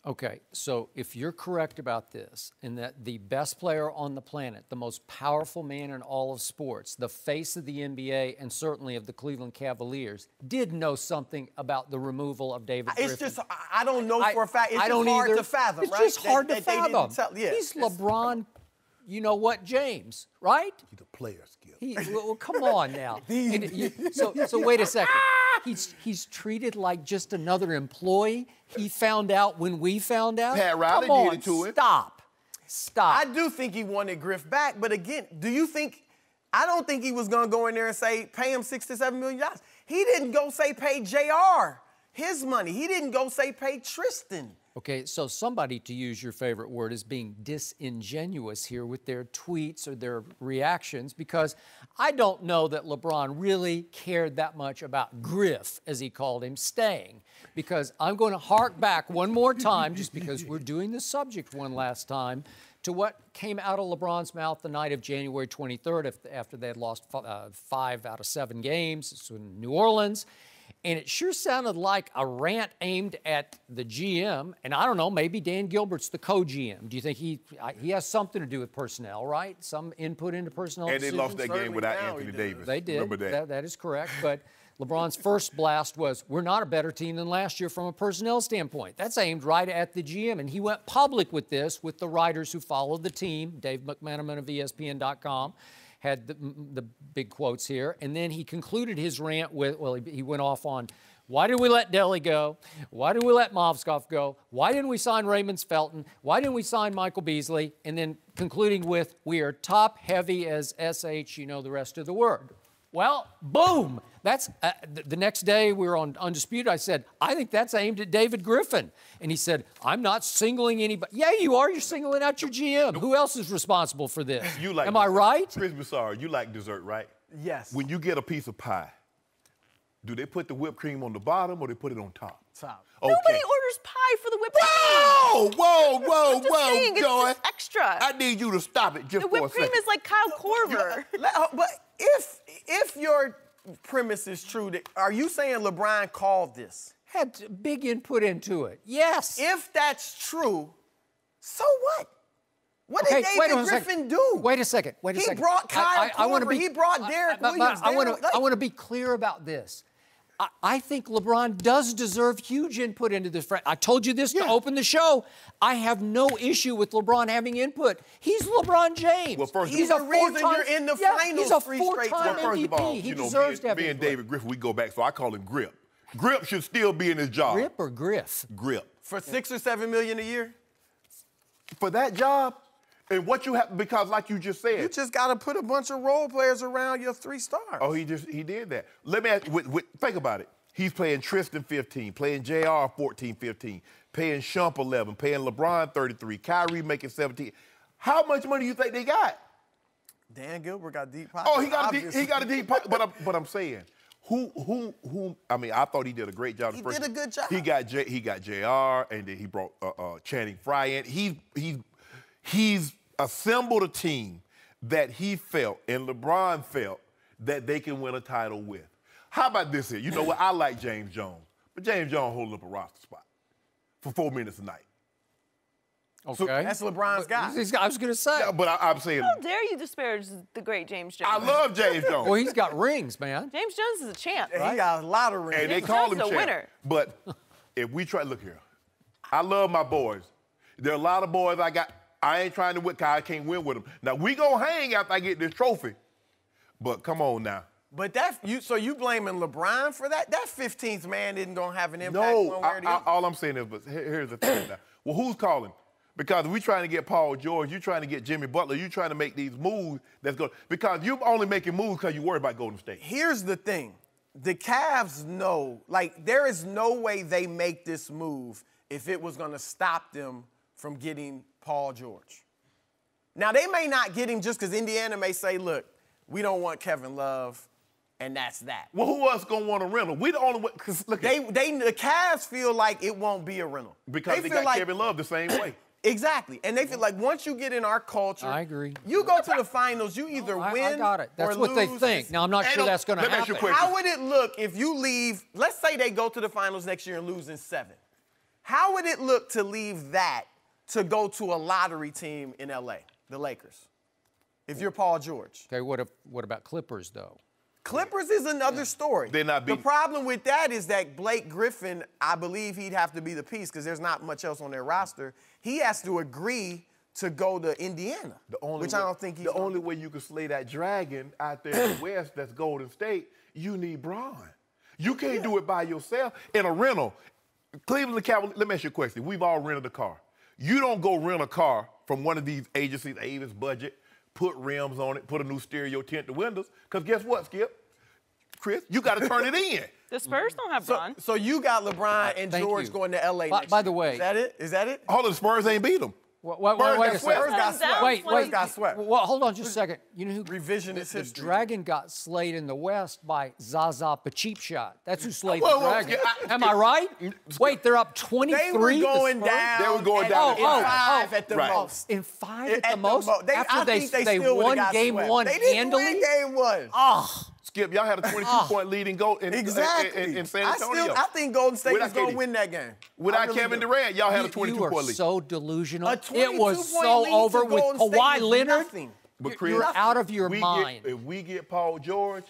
Okay, so if you're correct about this, and that the best player on the planet, the most powerful man in all of sports, the face of the NBA, and certainly of the Cleveland Cavaliers, did know something about the removal of David Griffin. It's just, I don't know for a fact. It's just hard to fathom, right? It's just hard to fathom. He's LeBron, you know what, James, right? He's a player, Skip. Well, come on now. So wait a second. He's treated like just another employee. He found out when we found out. Pat Riley did it to him. Stop. I do think he wanted Griff back, but again, I don't think he was going to go in there and say, pay him $6 to $7 million. He didn't go say pay JR his money. He didn't go say pay Tristan. Okay, so somebody, to use your favorite word, is being disingenuous here with their tweets or their reactions, because I don't know that LeBron really cared that much about Griff, as he called him, staying. Because I'm going to hark back one more time, just because we're doing the subject one last time, to what came out of LeBron's mouth the night of January 23rd after they had lost 5 out of 7 games in New Orleans. And it sure sounded like a rant aimed at the GM. And I don't know, maybe Dan Gilbert's the co-GM. Do you think he has something to do with personnel, right? Some input into personnel And they decisions? lost that game without Anthony Davis. They did. Remember that. That is correct. But LeBron's first blast was, we're not a better team than last year from a personnel standpoint. That's aimed right at the GM. And he went public with this with the writers who followed the team, Dave McMenamin of ESPN.com. Had the big quotes here. And then he concluded his rant with, he went off on, why did we let Delly go? Why did we let Movskov go? Why didn't we sign Raymond Felton? Why didn't we sign Michael Beasley? And then concluding with, we are top heavy as SH, you know the rest of the word. Well, boom. That's the next day we were on Undisputed. I said, I think that's aimed at David Griffin. And he said, I'm not singling anybody. Yeah, you are. You're singling out your GM. Who else is responsible for this? Am I right? Chris Broussard, you like dessert, right? Yes. When you get a piece of pie, do they put the whipped cream on the bottom or they put it on top? Top. Okay. Nobody orders pie for the whipped cream. Whoa, saying, Joy. it's extra. I need you to stop it just The for a whipped second. cream is like Kyle Korver. But if your premise is true, are you saying LeBron called this? Had big input into it. Yes. If that's true, so what? What did David Griffin do? Wait a second. He brought Kyle Korver. He brought Derek Williams. I want to be clear about this. I think LeBron does deserve huge input into this. I told you this to open the show. I have no issue with LeBron having input. He's LeBron James. Well, first he's the reason you're in the finals. He's a 4 straight four-time times. First of all, MVP. He deserves to have me and input. David Griffin, we go back, so I call him Grip. Grip should still be in his job. Grip or Griff? Grip. For $6 or $7 million a year? For that job, and what you have, because like you just said. You just got to put a bunch of role players around your 3 stars. Oh, he did that. Let me ask you, think about it. He's playing Tristan 15, playing JR 14, 15, paying Shump 11, paying LeBron 33, Kyrie making 17. How much money do you think they got? Dan Gilbert got deep pockets. Oh, he got a deep pocket. But I'm saying, who? I mean, I thought he did a great job. He did a good job. He got JR, and then he brought Channing Frye in. He's assembled a team that he felt and LeBron felt that they can win a title with. How about this here? You know what? I like James Jones, but James Jones holding up a roster spot for 4 minutes a night. Okay. So, that's LeBron's guy. I was going to say. Yeah, but I'm saying. How dare you disparage the great James Jones? I love James Jones. Well, he's got rings, man. James Jones is a champ. He got a lot of rings. And they James call Jones him is a champ. winner. But if we try, look here. I love my boys. There are a lot of boys I ain't trying to win because I can't win with them. Now, we gonna hang after I get this trophy. But come on now. But so you blaming LeBron for that? That 15th man isn't gonna have an impact No, one way or the other. all I'm saying is, but here's the thing now. Well, who's calling? Because we trying to get Paul George, you trying to get Jimmy Butler, you trying to make these moves that's going because you're only making moves because you worry about Golden State. Here's the thing. The Cavs know, like, there is no way they make this move if it was going to stop them from getting Paul George. Now, they may not get him just because Indiana may say, look, we don't want Kevin Love, and that's that. Well, who else going to want a rental? We the only one, because look The Cavs feel like it won't be a rental. because they feel got Kevin Love the same way. Exactly. And they feel like once you get in our culture, I agree. You go to the finals, you either win I got it. That's or what they lose. think. Now, I'm not sure that's going to let me ask you happen. a question. How would it look if you leave, let's say they go to the finals next year and lose in 7. How would it look to leave that to go to a lottery team in L.A., the Lakers, if you're Paul George? Okay, what about Clippers, though? Clippers is another story. They're not the beating- problem with that is that Blake Griffin, I believe he'd have to be the piece because there's not much else on their roster. He has to agree to go to Indiana, which I don't think he's The only way you can slay that dragon out there in the West that's Golden State, you need Braun. You can't do it by yourself. In a rental, Cleveland Cavaliers, let me ask you a question. We've all rented a car. You don't go rent a car from one of these agencies, Avis Budget, put rims on it, put a new stereo, tint the windows, because guess what, Skip? Chris, you got to turn it in. The Spurs don't have Braun. So you got LeBron and Thank George you. going to L.A. next By the year. way. Is that it? Is that it? All of the Spurs ain't beat them. Wait Spurs a got second. swept. Spurs got swept. Wait. Spurs got swept. Well, hold on just a second. You know who? Revisionist the history. Dragon got slayed in the West by Zaza Pacheep shot. That's who slayed Whoa, the whoa, Dragon. Skip, Am I right? Wait, they're up 23. They were going the Spurs? down. They were going at- down in at 5 at the Right. most. In 5 At at the most? I After think they they still would've won got game swept. 1 They didn't handily? win game 1. Oh, Skip, y'all had a 22-point lead in goal in Exactly. in San Antonio. I think Golden State Without was going to KD. win that game. I Without really Kevin do. Durant, y'all had a you 22-point are lead. so delusional. A It was 22-point so lead to over with Golden State Kawhi was Leonard. nothing. But Chris, You're out of your mind. If we get Paul George,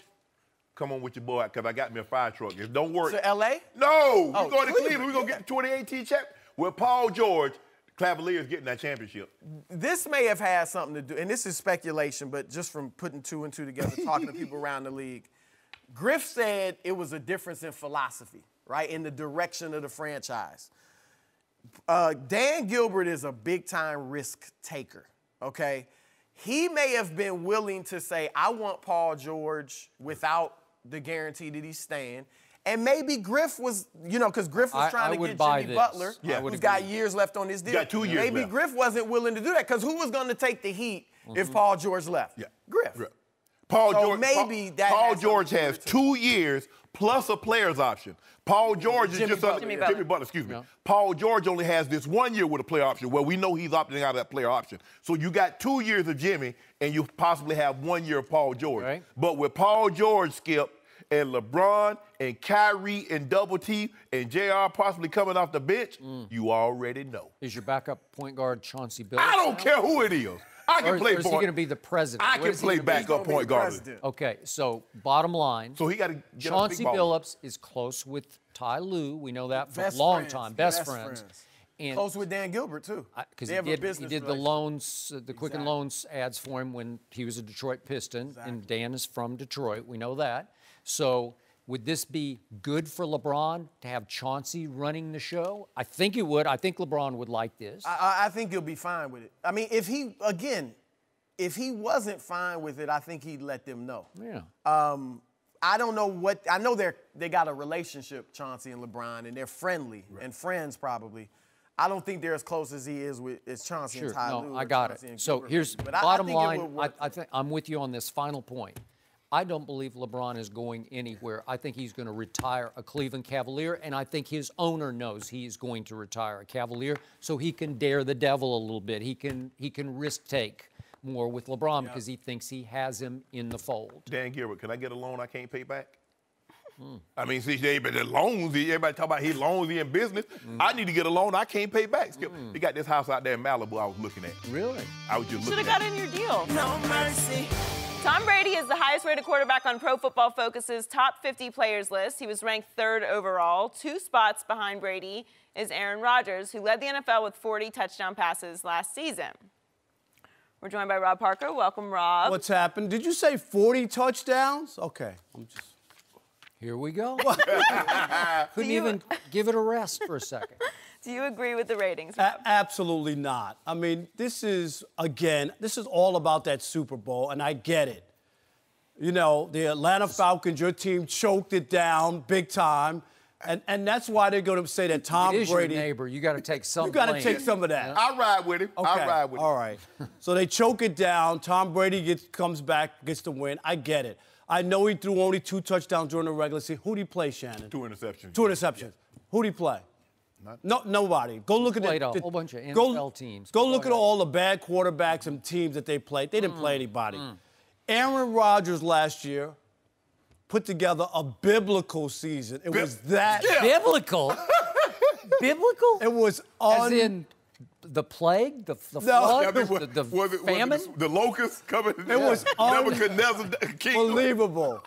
come on with your boy, because I got me a fire truck. If it don't work. To L.A.? No, Oh, we're going to Cleveland, Cleveland. We're going to get the 2018 champ. With Paul George, Cavaliers getting that championship. This may have had something to do, and this is speculation, but just from putting 2 and 2 together, talking to people around the league. Griff said it was a difference in philosophy, right, in the direction of the franchise. Dan Gilbert is a big-time risk taker, okay? He may have been willing to say, I want Paul George without the guarantee that he's staying. And maybe Griff was, because Griff was trying to would get buy Jimmy this. Butler, Yeah, I would who's got agree. years left on his deal. Got 2 years Maybe left. Griff wasn't willing to do that, because who was going to take the heat if Paul George left? Yeah. Griff. Paul So George, maybe that Paul has George something to has do with 2 years plus a player's option. Paul George is just Butler. Jimmy Jimmy Butler. Butler, excuse me. Yeah. Paul George only has this 1 year with a player option. Well, we know he's opting out of that player option. So you got 2 years of Jimmy, and you possibly have 1 year of Paul George. Right. But with Paul George, Skip, and LeBron and Kyrie and Double T and JR possibly coming off the bench, you already know. Is your backup point guard Chauncey Billups? I don't care who it is. I can Or play is he point. going to be the president? I What can is he play gonna be? backup point guard. president. Okay, so bottom line. So he got to get Chauncey up big ball. Billups is close with Ty Lue. We know that for Best a long friends. time. Best Best friends. friends. And Close with Dan Gilbert, too. because They he have a did business the relationship. loans, the Quicken Loans ads for him when he was a Detroit Piston, and Dan is from Detroit. We know that. So Would this be good for LeBron to have Chauncey running the show? I think it would. I think LeBron would like this. I think he'll be fine with it. I mean, if he wasn't fine with it, I think he'd let them know. Yeah. I don't know what – I know they got a relationship, Chauncey and LeBron, and they're friendly and friends probably. I don't think they're as close as he is with Chauncey and Ty Lue. No, I got it. So here's bottom line. I think I'm with you on this final point. I don't believe LeBron is going anywhere. I think he's going to retire a Cleveland Cavalier, and I think his owner knows he is going to retire a Cavalier, so he can dare the devil a little bit. He can risk take more with LeBron because he thinks he has him in the fold. Dan Gilbert, can I get a loan I can't pay back? I mean, see, the loans, everybody talk about he loans, he in business. I need to get a loan I can't pay back. They got this house out there in Malibu I was looking at. Really? I was just looking at. Should have got in your deal. No mercy. Tom Brady is the highest-rated quarterback on Pro Football Focus's top 50 players list. He was ranked 3rd overall. 2 spots behind Brady is Aaron Rodgers, who led the NFL with 40 touchdown passes last season. We're joined by Rob Parker. Welcome, Rob. What's happened? Did you say 40 touchdowns? Okay. Here we go. Couldn't even give it a rest for a second. Do you agree with the ratings, Rob? Absolutely not. I mean, this is all about that Super Bowl, and I get it. You know, the Atlanta Falcons, your team choked it down big time, and that's why they're going to say that Tom Brady. It is your neighbor. You got to take some. You got to take some of that. I'll ride with him. Okay. I'll ride with him. All right. So they choke it down. Tom Brady comes back, gets the win. I get it. I know he threw only 2 touchdowns during the regular season. Who did he play, Shannon? 2 interceptions. 2 interceptions. Yeah. Who did he play? Nobody. Go look at played a whole bunch of NFL teams. Go look at all the bad quarterbacks and teams that they played. They didn't play anybody. Aaron Rodgers last year put together a biblical season. It was that biblical. Biblical? It was as in the plague, the flood, the famine, the locusts coming. It was unbelievable.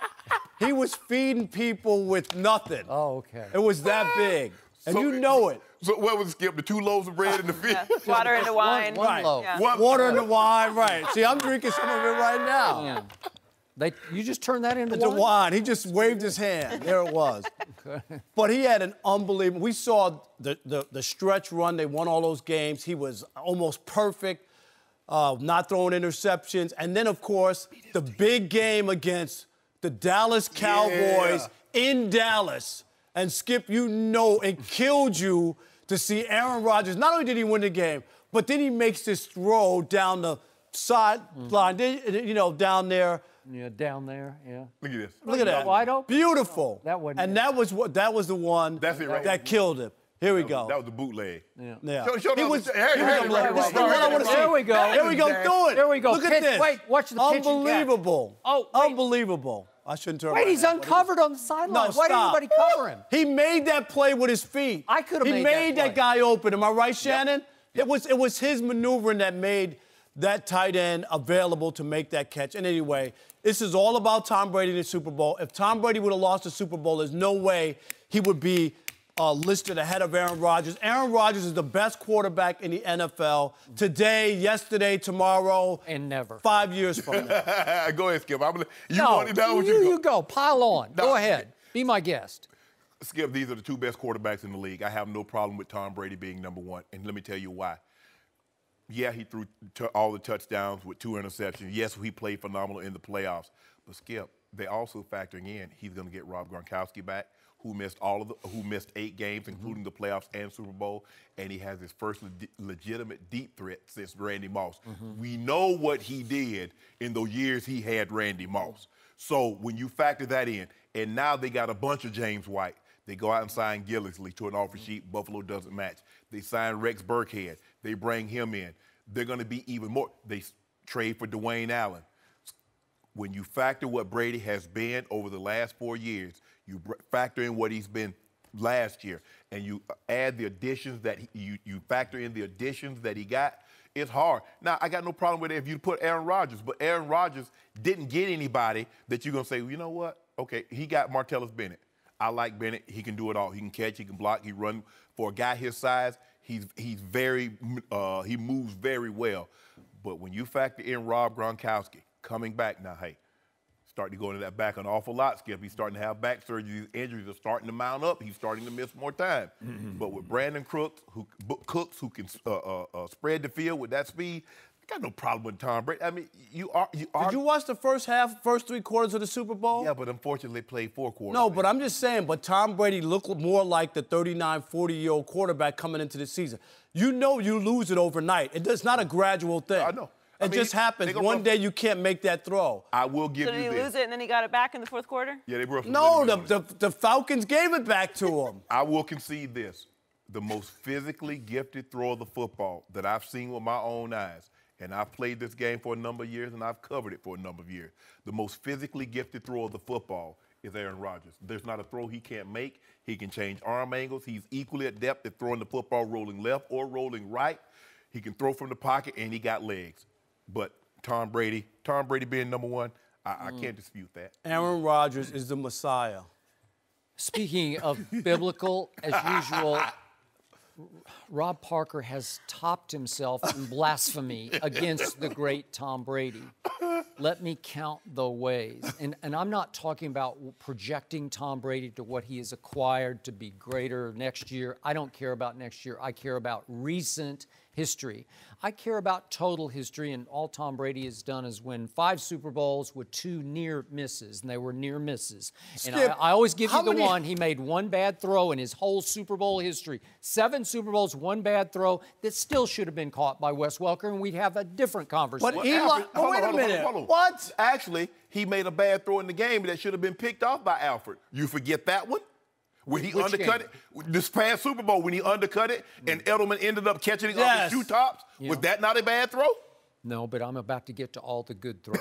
He was feeding people with nothing. Oh, okay. It was that big. And you know it. So what was it, Skip? The 2 loaves of bread and the fish? Water and the wine. One loaf. Yeah. Water and the wine, right. See, I'm drinking some of it right now. Yeah. You just turned that into wine. He just waved his hand. There it was. Okay. But he had an unbelievable. We saw the stretch run. They won all those games. He was almost perfect, not throwing interceptions. And then, of course, the big game against the Dallas Cowboys in Dallas. And, Skip, you know it killed you to see Aaron Rodgers. Not only did he win the game, but then he makes this throw down the sideline, down there. Yeah, down there, yeah. Look at this. Look at that. Wide open? Beautiful. That wasn't and that was the one that killed him. Here we go. That was the bootleg. Yeah. Show There we go. There we go. Do it. There we go. Look at this. Wait, watch the pitch. Unbelievable. Oh, unbelievable. I shouldn't turn. Wait, he's uncovered on the sideline. No, Why did anybody cover him? He made that play with his feet. I could have made that play. He made that guy open. Am I right, Shannon? Yep. It was his maneuvering that made that tight end available to make that catch. And anyway, this is all about Tom Brady in the Super Bowl. If Tom Brady would have lost the Super Bowl, there's no way he would be listed ahead of Aaron Rodgers. Aaron Rodgers is the best quarterback in the NFL today, yesterday, tomorrow. And never. 5 years from now. Go ahead, Skip. You go. Pile on. No, go ahead. Be my guest. Skip, these are the 2 best quarterbacks in the league. I have no problem with Tom Brady being number 1, and let me tell you why. Yeah, he threw all the touchdowns with 2 interceptions. Yes, he played phenomenal in the playoffs. But, Skip, they also factoring in he's going to get Rob Gronkowski back, who missed 8 games, including the playoffs and Super Bowl, and he has his first legitimate deep threat since Randy Moss. We know what he did in those years he had Randy Moss. So when you factor that in, and now they got a bunch of James White. They go out and sign Gillisley to an offer sheet. Buffalo doesn't match. They sign Rex Burkhead. They bring him in. They're going to be even more. They trade for Dwayne Allen. When you factor what Brady has been over the last 4 years, you factor in what he's been last year, and you add the additions that you factor in the additions that he got, it's hard. Now, I got no problem with it if you put Aaron Rodgers, but Aaron Rodgers didn't get anybody that you're going to say, well, you know what? Okay, he got Martellus Bennett. I like Bennett. He can do it all. He can catch. He can block. He run. For a guy his size, he moves very well. But when you factor in Rob Gronkowski coming back now, hey, starting to go into that back an awful lot, Skip. He's starting to have back surgery. Injuries are starting to mount up. He's starting to miss more time. But with Brandon Cooks, who can spread the field with that speed, I got no problem with Tom Brady. I mean, you are. Did you watch the first 3 quarters of the Super Bowl? Yeah, but unfortunately, they played 4 quarters. No, but I'm just saying, but Tom Brady looked more like the 39, 40-year-old quarterback coming into the season. You know you lose it overnight. It's not a gradual thing. I know. It just happens. One day you can't make that throw. I will give you this. this. So did he lose it and then he got it back in the fourth quarter? Yeah, they were. No, the Falcons gave it back to him. I will concede this. The most physically gifted thrower of the football that I've seen with my own eyes, and I've played this game for a number of years and I've covered it for a number of years. The most physically gifted thrower of the football is Aaron Rodgers. There's not a throw he can't make. He can change arm angles. He's equally adept at throwing the football rolling left or rolling right. He can throw from the pocket, and he got legs. But Tom Brady being number one, I can't dispute that. Aaron Rodgers is the Messiah. Speaking of biblical, as usual, Rob Parker has topped himself in blasphemy against the great Tom Brady. Let me count the ways. And I'm not talking about projecting Tom Brady to what he has acquired to be greater next year. I don't care about next year. I care about recent history. I care about total history, and all Tom Brady has done is win 5 Super Bowls with 2 near misses, and they were near misses. Skip, and I always give you the many... one. He made 1 bad throw in his whole Super Bowl history. 7 Super Bowls, 1 bad throw that still should have been caught by Wes Welker, and we'd have a different conversation. But Eli, wait a minute. Hold on. What? Actually, he made a bad throw in the game that should have been picked off by Alfred. You forget that one? When he undercut it, this past Super Bowl, when he undercut it, and Edelman ended up catching it off his shoe tops, was that not a bad throw? No, but I'm about to get to all the good throws.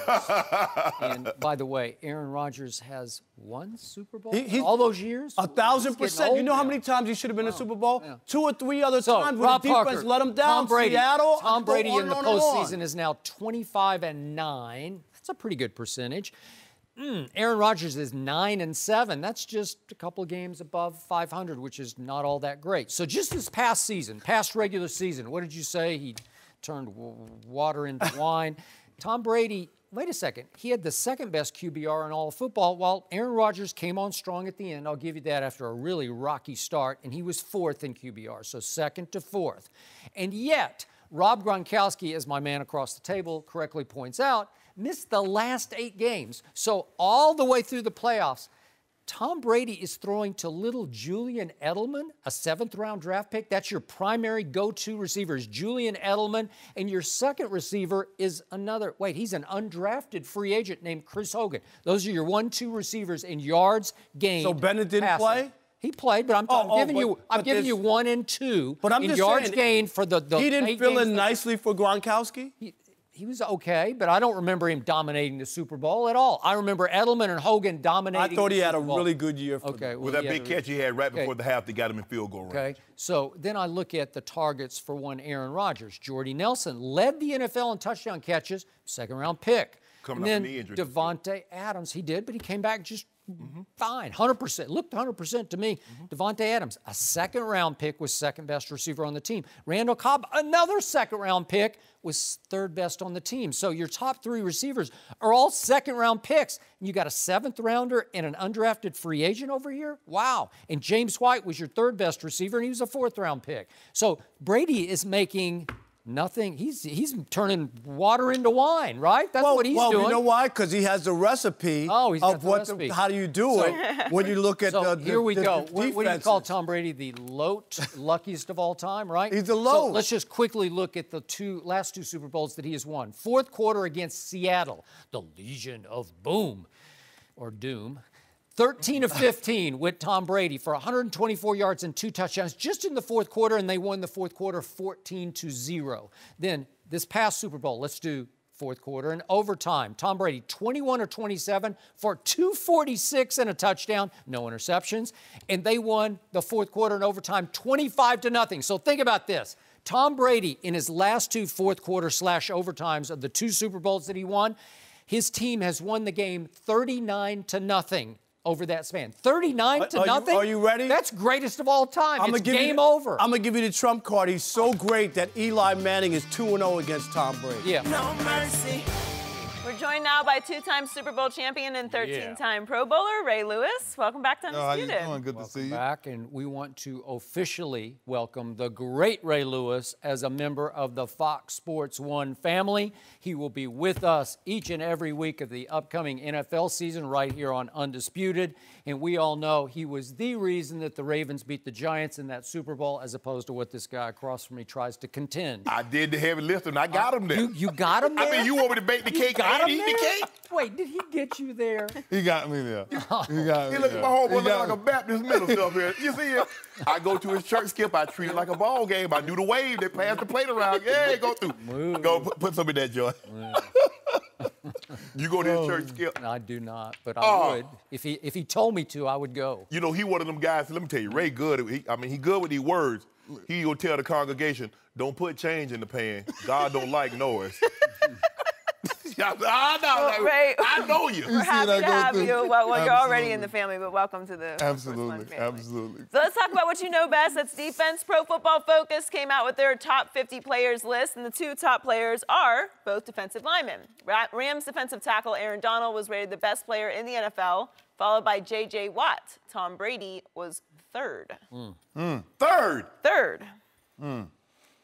And by the way, Aaron Rodgers has 1 Super Bowl all those years? 1,000%. You know how many times he should have been in the Super Bowl? Yeah. 2 or 3 other times when Rob the defense Parker, let him down. Tom Brady, Seattle. Tom Brady in the postseason is now 25-9. That's a pretty good percentage. Aaron Rodgers is 9-7. That's just a couple of games above 500, which is not all that great. So just this past season, past regular season, what did you say? He turned water into wine. Tom Brady, wait a second, he had the 2nd best QBR in all of football, while Aaron Rodgers came on strong at the end. I'll give you that after a really rocky start, and he was 4th in QBR, so 2nd to 4th. And yet, Rob Gronkowski, as my man across the table correctly points out, missed the last 8 games. So all the way through the playoffs, Tom Brady is throwing to little Julian Edelman, a 7th-round draft pick. That's your primary go-to receiver is Julian Edelman. And your second receiver is he's an undrafted free agent named Chris Hogan. Those are your 1-2 receivers in yards gained. So Bennett didn't play? He played, but I'm giving you 1 and 2 but I'm in just yards saying, gained for the he didn't fill in nicely for Gronkowski? He was okay, but I don't remember him dominating the Super Bowl at all. I remember Edelman and Hogan dominating. I thought he had a Super Bowl. really good year for them. With that big catch he had right before the half that got him in field goal range. Okay, so then I look at the targets for one Aaron Rodgers. Jordy Nelson led the NFL in touchdown catches, 2nd-round pick. Coming and off then the knee injury. Devontae Adams, he did, but he came back just fine, 100%. Looked 100% to me. Devontae Adams, a 2nd-round pick, was 2nd-best receiver on the team. Randall Cobb, another 2nd-round pick, was 3rd-best on the team. So your top 3 receivers are all 2nd-round picks. And you got a 7th-rounder and an undrafted free agent over here? Wow. And James White was your 3rd-best receiver, and he was a 4th-round pick. So Brady is making nothing. He's turning water into wine, right? That's what he's doing. Well, you know why? Because he has the recipe of recipe. How do you do it when you look at here we go. What do you call Tom Brady? The luckiest of all time, right? He's the low. So let's just quickly look at the last 2 Super Bowls that he has won. 4th quarter against Seattle, the Legion of Boom or Doom. 13 of 15 with Tom Brady for 124 yards and 2 touchdowns just in the 4th quarter, and they won the 4th quarter 14-0. Then this past Super Bowl, let's do 4th quarter and overtime. Tom Brady, 21 or 27 for 246 and a touchdown, no interceptions, and they won the 4th quarter and overtime 25-0. So think about this. Tom Brady, in his last 2 4th quarter / overtimes of the 2 Super Bowls that he won, his team has won the game 39-0. Over that span. 39-0? Are you ready? That's greatest of all time. It's game over. I'm going to give you the trump card. He's so great that Eli Manning is 2-0 against Tom Brady. Yeah. No mercy. joined now by two-time Super Bowl champion and 13-time Pro Bowler, Ray Lewis. Welcome back to Undisputed. How you doing? Good to see you. Back, and we want to officially welcome the great Ray Lewis as a member of the Fox Sports 1 family. He will be with us each and every week of the upcoming NFL season right here on Undisputed. And we all know he was the reason that the Ravens beat the Giants in that Super Bowl, as opposed to what this guy across from me tries to contend. I did the heavy lifting. I got him there. You got him there? I mean, you want me to bake the cake and eat the cake? Wait, did he get you there? He got me there. He got me He look at my homeboy look like a Baptist minister up here. You see it? I go to his church, Skip. I treat it like a ball game. I do the wave. They pass the plate around. Yeah, go through. Go put some of that, Joy. You go to his church, Skip? I do not, but I would. If he told me to, I would go. You know, he one of them guys. Let me tell you, Ray good. He good with these words. He will tell the congregation, don't put change in the pan. God don't like noise. Ray, I know you. We're happy to have you. Well, you're already in the family, but welcome to the Absolutely. So let's talk about what you know best. That's defense. Pro Football Focus came out with their top 50 players list, and the two top players are both defensive linemen. Rams defensive tackle Aaron Donald was rated the best player in the NFL, followed by J.J. Watt. Tom Brady was third. Third.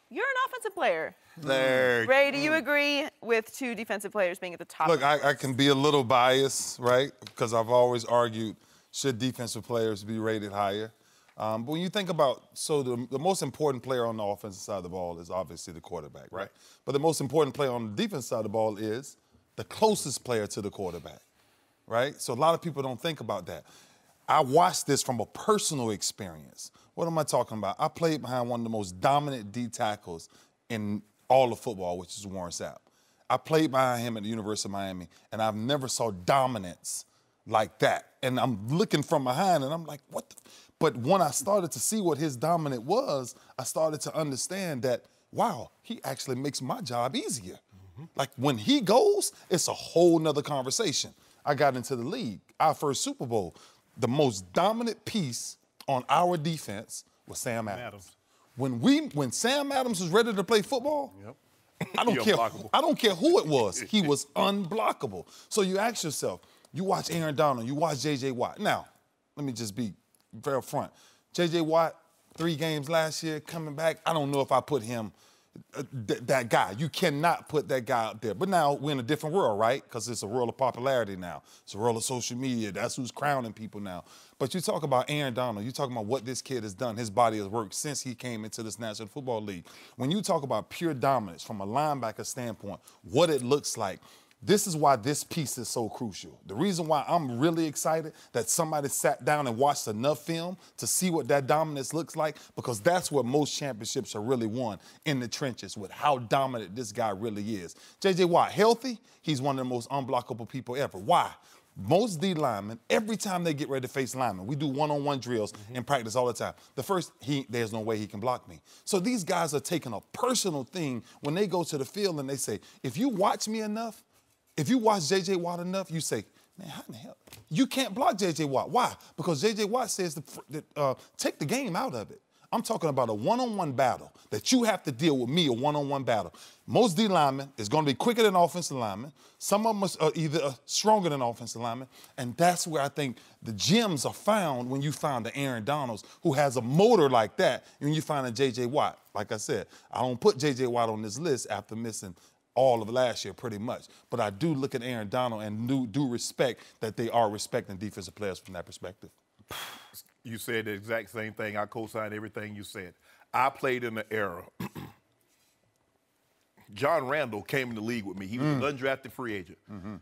You're an offensive player. Third. Ray, do you agree with two defensive players being at the top? Look, I can be a little biased, right? Because I've always argued, should defensive players be rated higher? But when you think about, so the most important player on the offensive side of the ball is obviously the quarterback, right? But the most important player on the defense side of the ball is the closest player to the quarterback, right? So a lot of people don't think about that. I watched this from a personal experience. What am I talking about? I played behind one of the most dominant D tackles in all of football, which is Warren Sapp. I played behind him at the University of Miami, and I've never saw dominance like that. And I'm looking from behind, and I'm like, what the? But when I started to see what his dominance was, I started to understand that, wow, he actually makes my job easier. Like, when he goes, it's a whole nother conversation. I got into the league, our first Super Bowl. The most dominant piece on our defense was Sam Adams. When Sam Adams was ready to play football, I don't care who it was. He was unblockable. So you ask yourself, you watch Aaron Donald, you watch J.J. Watt. Now, let me just be very upfront. J.J. Watt, 3 games last year, coming back, I don't know if I put him, that guy. You cannot put that guy out there. But now we're in a different world, right? Because it's a world of popularity now. It's a world of social media. That's who's crowning people now. But you talk about Aaron Donald. You talk about what this kid has done, his body of work since he came into this National Football League. When you talk about pure dominance from a linebacker standpoint, what it looks like, this is why this piece is so crucial. The reason why I'm really excited that somebody sat down and watched enough film to see what that dominance looks like, because that's what most championships are really won, in the trenches, with how dominant this guy really is. J.J. Watt, healthy, he's one of the most unblockable people ever. Why? Most D linemen, every time they get ready to face linemen, we do one-on-one drills in practice all the time. The first, there's no way he can block me. So these guys are taking a personal thing when they go to the field and they say, if you watch me enough, if you watch J.J. Watt enough, you say, man, how in the hell? You can't block J.J. Watt. Why? Because J.J. Watt says take the game out of it. I'm talking about a one-on-one battle that you have to deal with me, a one-on-one battle. Most D linemen is going to be quicker than offensive linemen. Some of them are either stronger than offensive linemen. And that's where I think the gems are found when you find the Aaron Donalds who has a motor like that, and when you find a J.J. Watt. Like I said, I don't put J.J. Watt on this list after missing all of last year pretty much. But I do look at Aaron Donald and do respect that they are respecting defensive players from that perspective. You said the exact same thing. I co-signed everything you said. I played in the era. John Randall came in the league with me. He was an undrafted free agent.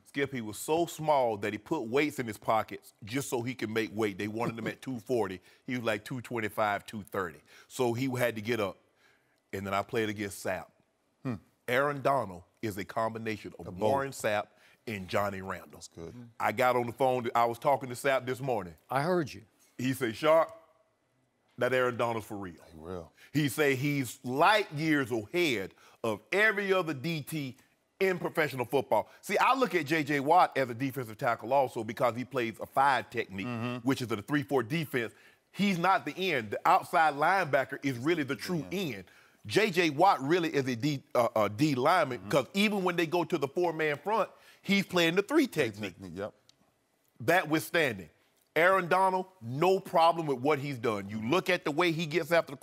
Skip, he was so small that he put weights in his pockets just so he could make weight. They wanted him at 240. He was like 225, 230. So he had to get up. And then I played against Sapp. Aaron Donald is a combination of Warren Sapp and Johnny Randall. That's good. I got on the phone. I was talking to Sapp this morning. I heard you. He said, Sharpe, that Aaron Donald's for real. He will. He said he's light years ahead of every other DT in professional football. See, I look at J.J. Watt as a defensive tackle also because he plays a 5 technique, which is a 3-4 defense. He's not the end. The outside linebacker is really the true end. J.J. Watt really is a D lineman because even when they go to the 4-man front, He's playing the 3 technique. Yep. That withstanding, Aaron Donald, no problem with what he's done. You look at the way he gets after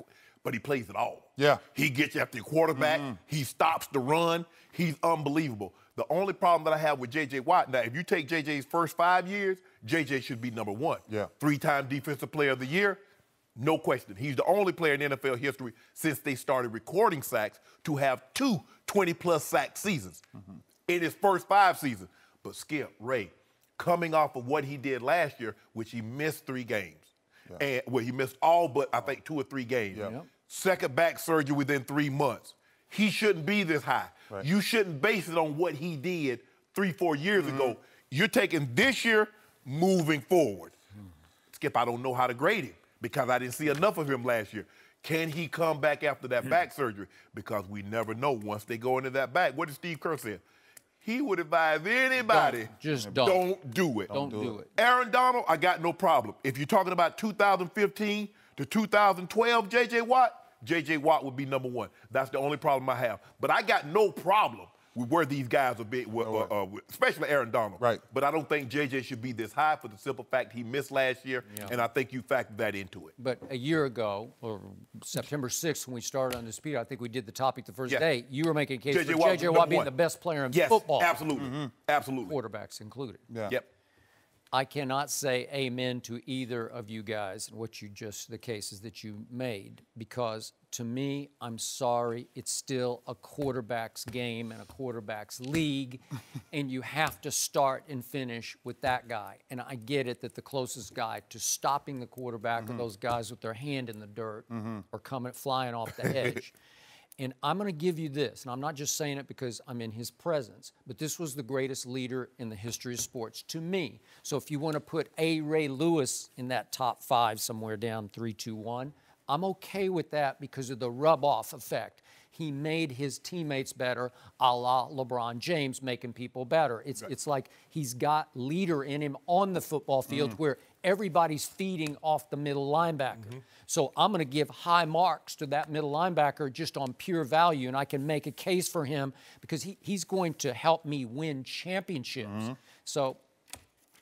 but he plays it all. Yeah. He gets after the quarterback. He stops the run. He's unbelievable. The only problem that I have with J.J. Watt, now, if you take J.J.'s first 5 years, J.J. should be number 1. Yeah. 3-time Defensive Player of the Year, no question. He's the only player in NFL history since they started recording sacks to have 2 20-plus sack seasons in his first 5 seasons. But Skip, Ray, coming off of what he did last year, which he missed 3 games. And he missed all but, I think, 2 or 3 games. Second back surgery within 3 months. He shouldn't be this high. Right. You shouldn't base it on what he did 3-4 years ago. You're taking this year moving forward. Skip, I don't know how to grade him because I didn't see enough of him last year. Can he come back after that back surgery? Because we never know once they go into that back. What did Steve Kerr say? He would advise anybody, don't do it. Don't do it. Aaron Donald, I got no problem. If you're talking about 2015 to 2012 J.J. Watt would be number 1. That's the only problem I have. But I got no problem with where these guys are being, especially Aaron Donald. Right. But I don't think J.J. should be this high for the simple fact he missed last year, and I think you factored that into it. But a year ago, or September 6th, when we started Undisputed, I think we did the topic the first day. You were making a case for J.J. Watt being the best player in football. Absolutely. Absolutely. Quarterbacks included. Yep. I cannot say amen to either of you guys and the cases that you made, because to me, I'm sorry, it's still a quarterback's game and a quarterback's league, and you have to start and finish with that guy. And I get it that the closest guy to stopping the quarterback are those guys with their hand in the dirt or flying off the edge. And I'm going to give you this, and I'm not just saying it because I'm in his presence, but this was the greatest leader in the history of sports to me. So if you want to put A. Ray Lewis in that top 5 somewhere down 3, 2, 1, I'm okay with that because of the rub-off effect. He made his teammates better, a la LeBron James making people better. It's like he's got leader in him on the football field where everybody's feeding off the middle linebacker. So I'm going to give high marks to that middle linebacker just on pure value, and I can make a case for him because he's going to help me win championships. So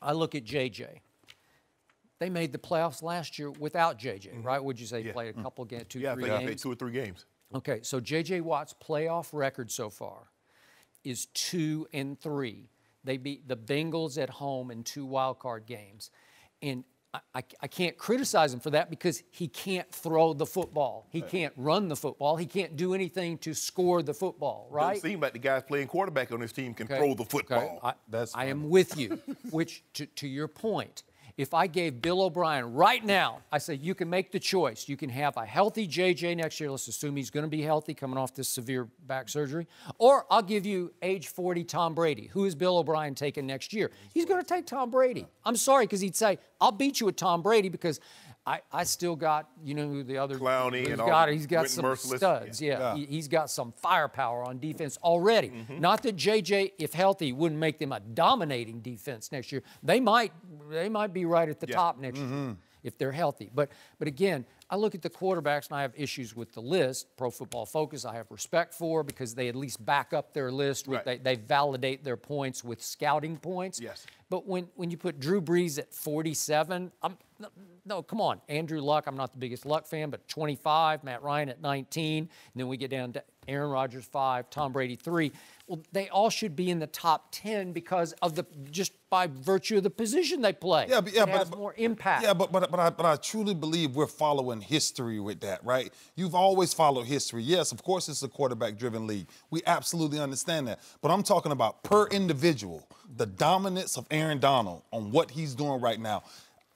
I look at J.J. They made the playoffs last year without J.J., right? Would you say he played a couple games, 2 or 3 games? Yeah, 2 or 3 games. Okay, so J.J. Watt's playoff record so far is 2-3. They beat the Bengals at home in 2 wild-card games. And I can't criticize him for that because he can't throw the football. He can't run the football. He can't do anything to score the football, right? Doesn't seem like the guys playing quarterback on his team can throw the football. I am with you, which, to your point, if I gave Bill O'Brien right now, I say you can make the choice. You can have a healthy J.J. next year. Let's assume he's going to be healthy coming off this severe back surgery. Or I'll give you age 40 Tom Brady. Who is Bill O'Brien taking next year? He's going to take Tom Brady. I'm sorry, because he'd say, I'll beat you with Tom Brady because I still got, you know, who the other Clowney and all. He's got some studs. Yeah. He's got some firepower on defense already. Not that J.J., if healthy, wouldn't make them a dominating defense next year. They might be right at the top next year if they're healthy. But again, I look at the quarterbacks and I have issues with the list. Pro Football Focus I have respect for because they at least back up their list. They validate their points with scouting points. Yes. But when you put Drew Brees at 47, no, come on. Andrew Luck, I'm not the biggest Luck fan, but 25, Matt Ryan at 19, and then we get down to Aaron Rodgers 5, Tom Brady 3. Well, they all should be in the top 10 because of just by virtue of the position they play. But it has more impact. Yeah, but I truly believe we're following history with that, right? You've always followed history. Yes, of course it's a quarterback-driven league. We absolutely understand that. But I'm talking about per individual, the dominance of Aaron Donald on what he's doing right now.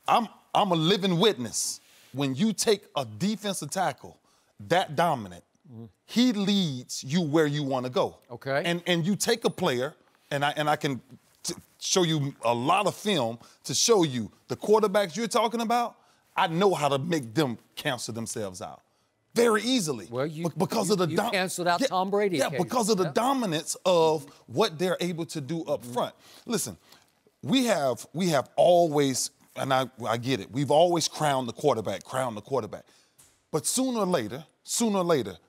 I'm a living witness. When you take a defensive tackle that dominant, he leads you where you want to go. Okay. And you take a player, and I can show you a lot of film to show you the quarterbacks you're talking about. I know how to make them cancel themselves out very easily. Well, because of the canceled out Tom Brady. Yeah, because of the dominance of what they're able to do up front. Listen, we have always, and I get it, we've always crowned the quarterback. But sooner or later,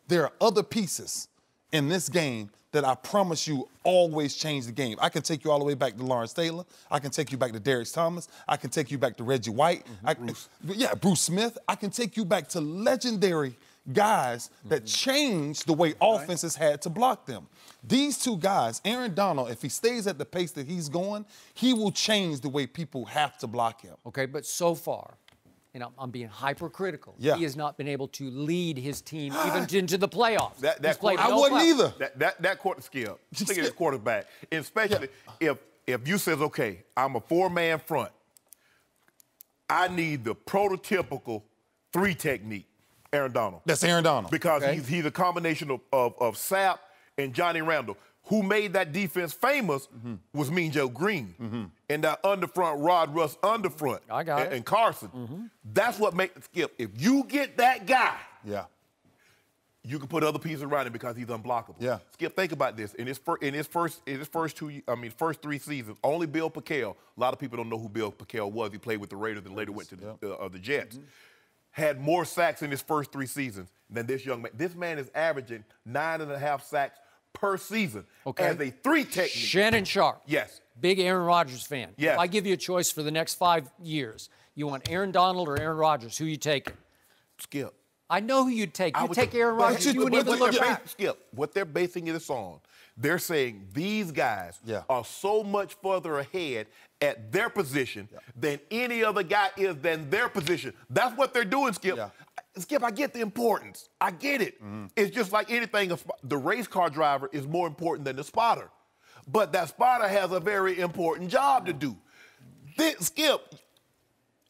there are other pieces in this game that I promise you always change the game. I can take you all the way back to Lawrence Taylor. I can take you back to Derek Thomas. I can take you back to Reggie White. Bruce Smith. I can take you back to legendary guys that changed the way offenses had to block them. These two guys, Aaron Donald, if he stays at the pace that he's going, he will change the way people have to block him. Okay, but so far, and I'm being hypercritical. Yeah. He has not been able to lead his team even into the playoffs. I wouldn't either. That quarter Skip. Think of this quarterback, and especially if you says, okay, I'm a 4-man front. I need the prototypical 3 technique, Aaron Donald. That's Aaron Donald. Because he's a combination of Sapp and Johnny Randall. Who made that defense famous was Mean Joe Green. And that underfront, Rod Russ underfront. I got it. And Carson. That's what makes Skip. If you get that guy, you can put other pieces around him because he's unblockable. Yeah. Skip, think about this. In his first 3 seasons, only Bill Packel. A lot of people don't know who Bill Packel was. He played with the Raiders and later went to the Jets. Had more sacks in his first 3 seasons than this young man. This man is averaging 9.5 sacks per season as a 3 technique. Shannon Sharpe. Yes. Big Aaron Rodgers fan. Yes. If I give you a choice for the next 5 years, you want Aaron Donald or Aaron Rodgers, who you taking? Skip. I know who you'd take. You'd take Aaron Rodgers. You wouldn't even look back. Skip, what they're basing this on, they're saying these guys are so much further ahead at their position than any other guy is than their position. That's what they're doing, Skip. Skip, I get the importance. I get it. It's just like anything. The race car driver is more important than the spotter. But that spotter has a very important job to do. Skip,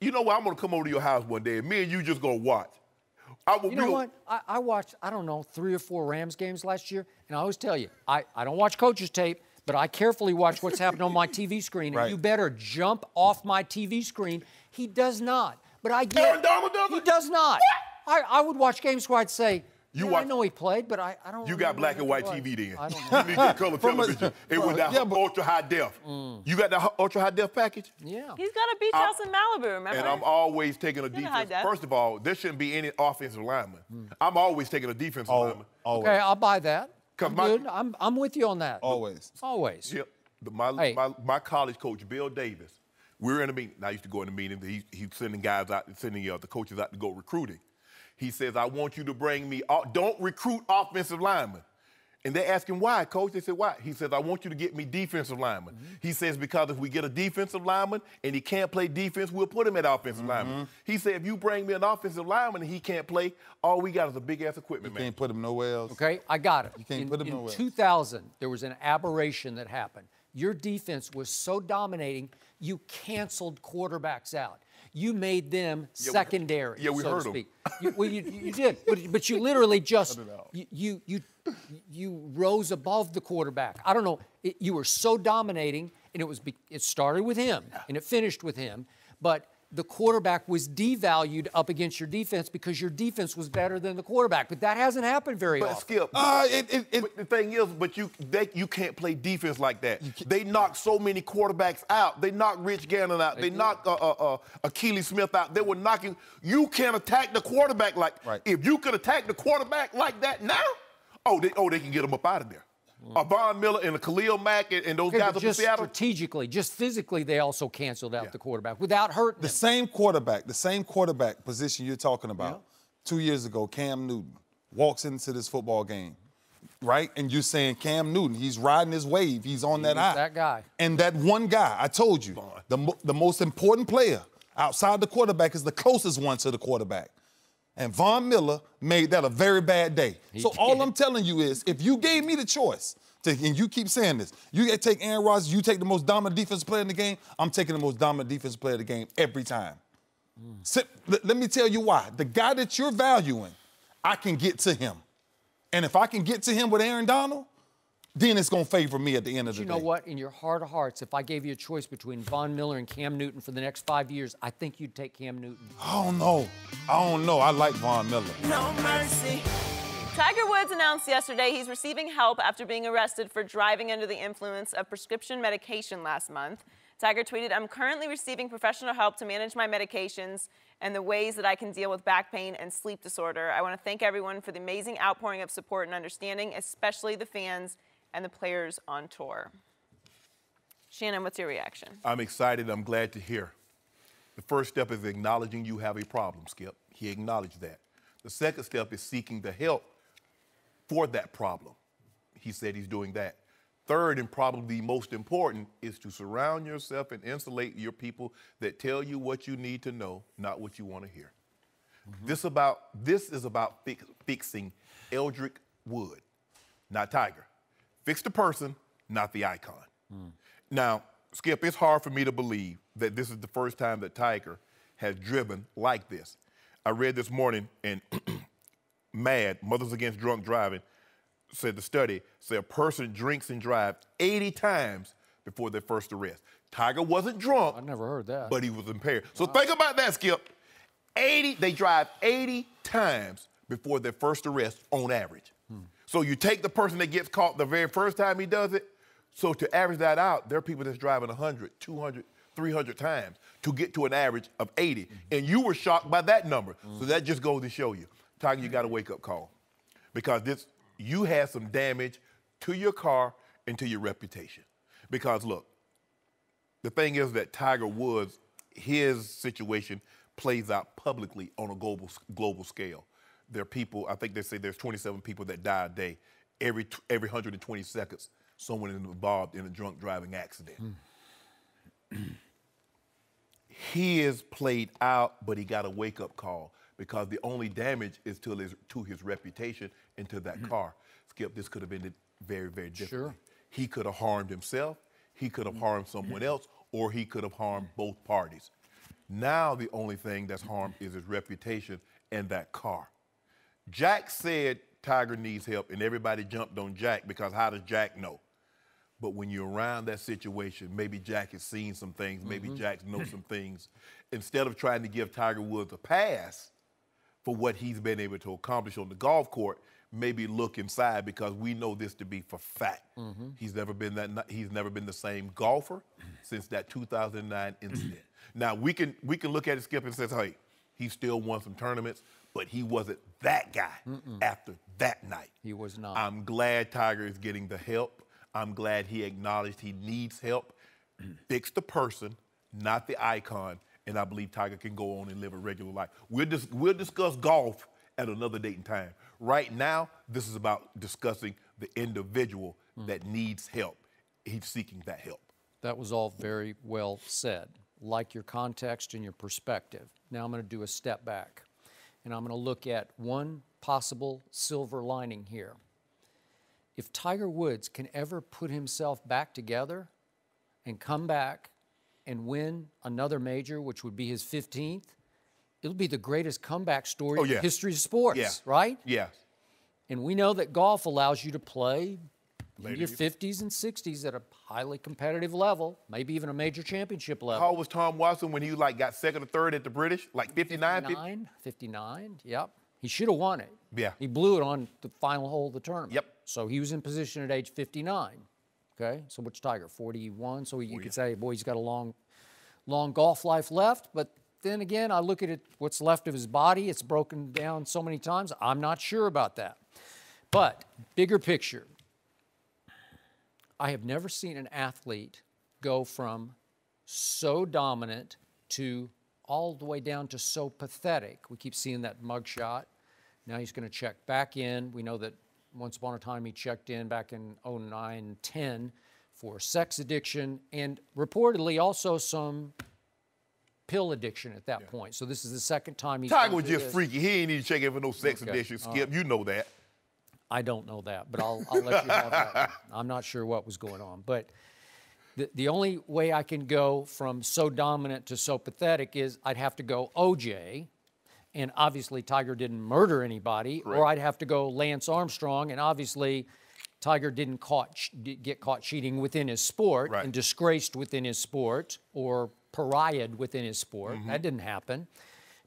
you know what? I'm going to come over to your house one day, and me and you just going to watch. You know what? I watched, I don't know, 3 or 4 Rams games last year, and I always tell you, I don't watch coaches' tape, but I carefully watch what's happening on my TV screen, and you better jump off my TV screen. He does not. But I get Aaron Donald doesn't? He does not. I would watch games where I'd say, I know he played, but I don't You got black and white TV then. I don't know. You need to get color television. It was that ultra-high def. You got that ultra-high def package? Yeah. He's got a beach house in Malibu, remember? And I'm always taking a defense. First of all, there shouldn't be any offensive lineman. I'm always taking a defensive lineman. Okay, I'll buy that. I'm with you on that. Always. Yep. My college coach, Bill Davis, we were in a meeting. I used to go in the meeting. He's sending guys out, sending the coaches out to go recruiting. He says, I want you to bring me, don't recruit offensive linemen. And they ask him, why, coach? They said, why? He says, I want you to get me defensive linemen. He says, because if we get a defensive lineman and he can't play defense, we'll put him at offensive lineman. He said, if you bring me an offensive lineman and he can't play, all we got is a big-ass equipment, man. You can't put him nowhere else. Okay, I got it. You can't put him nowhere. In 2000, there was an aberration that happened. Your defense was so dominating, you canceled quarterbacks out. You made them secondary, we so heard to speak. You did, but you literally just you rose above the quarterback. I don't know. You were so dominating, and it started with him, and it finished with him. But the quarterback was devalued up against your defense because your defense was better than the quarterback. But that hasn't happened very often. Skip, the thing is, but you can't play defense like that. They knocked so many quarterbacks out. They knocked Rich Gannon out. They knocked Achilles Smith out. They were knocking. You can't attack the quarterback like. If you could attack the quarterback like that now, they can get him up out of there. Von Miller and Khalil Mack and those guys up in Seattle. Strategically, just physically, they also canceled out the quarterback without hurting the same quarterback position you're talking about. 2 years ago, Cam Newton walks into this football game, right? And you're saying Cam Newton, he's riding his wave. He's on that high. That guy. And that one guy, I told you, the most important player outside the quarterback is the closest one to the quarterback. And Von Miller made that a very bad day. All I'm telling you is, if you gave me the choice, and you keep saying this, you got to take Aaron Rodgers, you take the most dominant defensive player in the game, I'm taking the most dominant defensive player in the game every time. Let me tell you why. The guy that you're valuing, I can get to him. And if I can get to him with Aaron Donald, then it's going to favor me at the end of the day. You know what? In your heart of hearts, if I gave you a choice between Von Miller and Cam Newton for the next 5 years, I think you'd take Cam Newton. I don't know. I like Von Miller. No mercy. Tiger Woods announced yesterday he's receiving help after being arrested for driving under the influence of prescription medication last month. Tiger tweeted, I'm currently receiving professional help to manage my medications and the ways that I can deal with back pain and sleep disorder. I want to thank everyone for the amazing outpouring of support and understanding, especially the fans and the players on tour. Shannon, what's your reaction? I'm excited. I'm glad to hear. The first step is acknowledging you have a problem, Skip. He acknowledged that. The second step is seeking the help for that problem. He said he's doing that. Third, and probably most important, is to surround yourself and insulate your people that tell you what you need to know, not what you want to hear. This is about fixing Eldrick Wood, not Tiger. Fix the person, not the icon. Now, Skip, it's hard for me to believe that this is the first time that Tiger has driven like this. I read this morning, and MAD, Mothers Against Drunk Driving, said the study said a person drinks and drives 80 times before their first arrest. Tiger wasn't drunk. I never heard that. But he was impaired. So think about that, Skip. They drive 80 times before their first arrest on average. So you take the person that gets caught the very first time he does it. So to average that out, there are people that's driving 100, 200, 300 times to get to an average of 80. And you were shocked by that number. So that just goes to show you, Tiger, you got a wake-up call. Because you had some damage to your car and to your reputation. Because, look, the thing is that Tiger Woods, his situation plays out publicly on a global scale. There are people, I think they say there's 27 people that die a day. Every 120 seconds, someone is involved in a drunk driving accident. He is played out, but he got a wake-up call because the only damage is to his reputation and to that car. Skip, this could have ended very, very differently. Sure. He could have harmed himself, he could have harmed someone else, or he could have harmed both parties. Now the only thing that's harmed is his reputation and that car. Jack said Tiger needs help, and everybody jumped on Jack because how does Jack know? But when you're around that situation, maybe Jack has seen some things, maybe Jack knows some things. Instead of trying to give Tiger Woods a pass for what he's been able to accomplish on the golf court, maybe look inside because we know this to be for fact. He's never been the same golfer since that 2009 incident. Now we can look at it, Skip, and say, hey, he still won some tournaments, but he wasn't that guy after that night. He was not. I'm glad Tiger is getting the help. I'm glad he acknowledged he needs help. Fix the person, not the icon, and I believe Tiger can go on and live a regular life. We'll discuss golf at another date and time. Right now, this is about discussing the individual that needs help. He's seeking that help. That was all very well said. Like your context and your perspective. Now I'm going to do a step back, and I'm going to look at one possible silver lining here. If Tiger Woods can ever put himself back together and come back and win another major, which would be his 15th, it'll be the greatest comeback story in the history of sports, right? Yeah. And we know that golf allows you to play in your 50s and 60s at a highly competitive level, maybe even a major championship level. How old was Tom Watson when he got second or third at the British? Like 59? 59, yep. He should have won it. Yeah. He blew it on the final hole of the tournament. Yep. So he was in position at age 59. Okay, so what's Tiger, 41? So you could say, boy, he's got a long golf life left. But then again, I look at it, what's left of his body. It's broken down so many times. I'm not sure about that. But bigger picture, I have never seen an athlete go from so dominant to all the way down to so pathetic. We keep seeing that mugshot. Now he's going to check back in. We know that once upon a time he checked in back in 09, 10 for sex addiction and reportedly also some pill addiction at that point. So this is the second time he's Tiger was just freaky. He ain't even checking for no sex addiction, Skip. You know that. I don't know that, but I'll let you have that. I'm not sure what was going on. But the only way I can go from so dominant to so pathetic is I'd have to go OJ, and obviously Tiger didn't murder anybody, or I'd have to go Lance Armstrong, and obviously Tiger didn't get caught cheating within his sport and disgraced within his sport or pariahed within his sport. That didn't happen.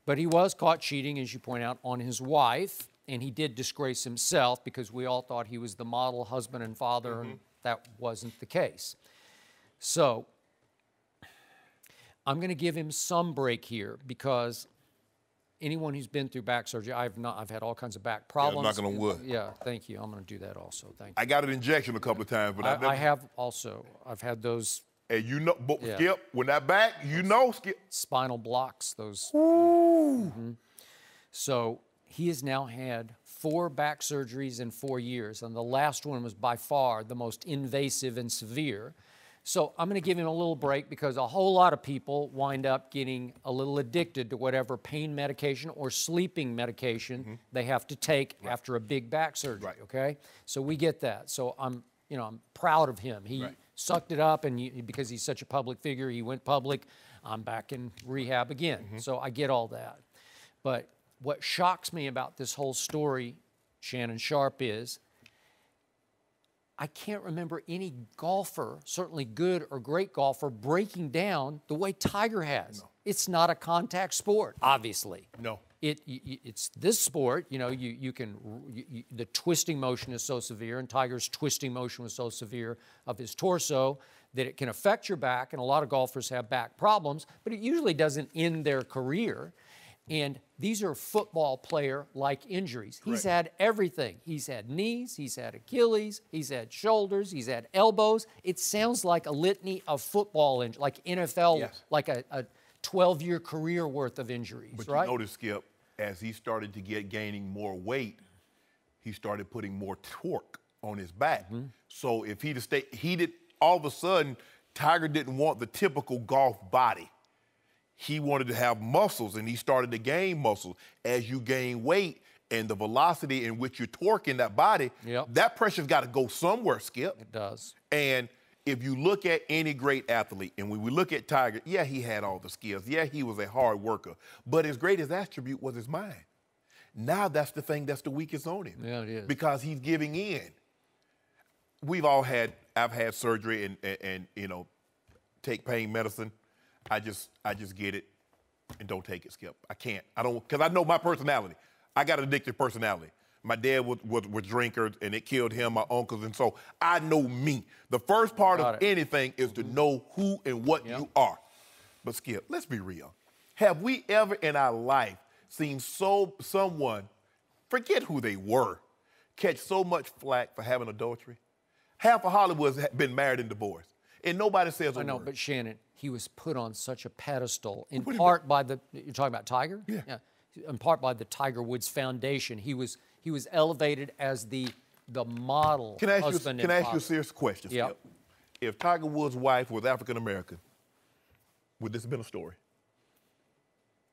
But he was caught cheating, as you point out, on his wife, and he did disgrace himself because we all thought he was the model husband and father, and that wasn't the case. So I'm going to give him some break here because anyone who's been through back surgery, I've had all kinds of back problems. knocking on wood. Yeah, thank you. I'm going to do that also. Thank you. I got an injection a couple of times, but I have also. I've had those. And Skip, when that back, Skip. Spinal blocks, those. So he has now had 4 back surgeries in 4 years, and the last one was by far the most invasive and severe. So I'm going to give him a little break because a whole lot of people wind up getting a little addicted to whatever pain medication or sleeping medication they have to take after a big back surgery, okay? So we get that. So I'm proud of him. He sucked it up, and because he's such a public figure, he went public. I'm back in rehab again. So I get all that. But what shocks me about this whole story, Shannon Sharpe, is I can't remember any golfer, certainly good or great golfer, breaking down the way Tiger has. No. It's not a contact sport, obviously. No. It's this sport, the twisting motion is so severe, and Tiger's twisting motion was so severe of his torso that it can affect your back, and a lot of golfers have back problems, but it usually doesn't end their career. And these are football player-like injuries. He's had everything. He's had knees, he's had Achilles, he's had shoulders, he's had elbows. It sounds like a litany of football injuries, like NFL, like a 12-year career worth of injuries, but right? You notice, Skip, as he started to gaining more weight, he started putting more torque on his back. So if he'd have stayed, all of a sudden, Tiger didn't want the typical golf body. He wanted to have muscles, and he started to gain muscle. As you gain weight and the velocity in which you're torquing that body, that pressure's got to go somewhere, Skip. It does. And if you look at any great athlete, and when we look at Tiger, yeah, he had all the skills. Yeah, he was a hard worker. But his greatest attribute was his mind. Now that's the thing that's the weakest on him. Yeah, it is. Because he's giving in. I've had surgery and take pain medicine. I just get it and don't take it, Skip. I can't. I don't, because I know my personality. I got an addictive personality. My dad was drinkers, and it killed him, my uncles, and so I know me. The first part of anything is to know who and what you are. But Skip, let's be real. Have we ever in our life seen someone, forget who they were, catch so much flack for having adultery? Half of Hollywood's been married and divorced, and nobody says a word. I know, but Shannon, he was put on such a pedestal, in part by you're talking about Tiger? Yeah. In part by the Tiger Woods Foundation. He was elevated as the model husband. Can I ask you a serious question, Skip? If Tiger Woods' wife was African American, would this have been a story?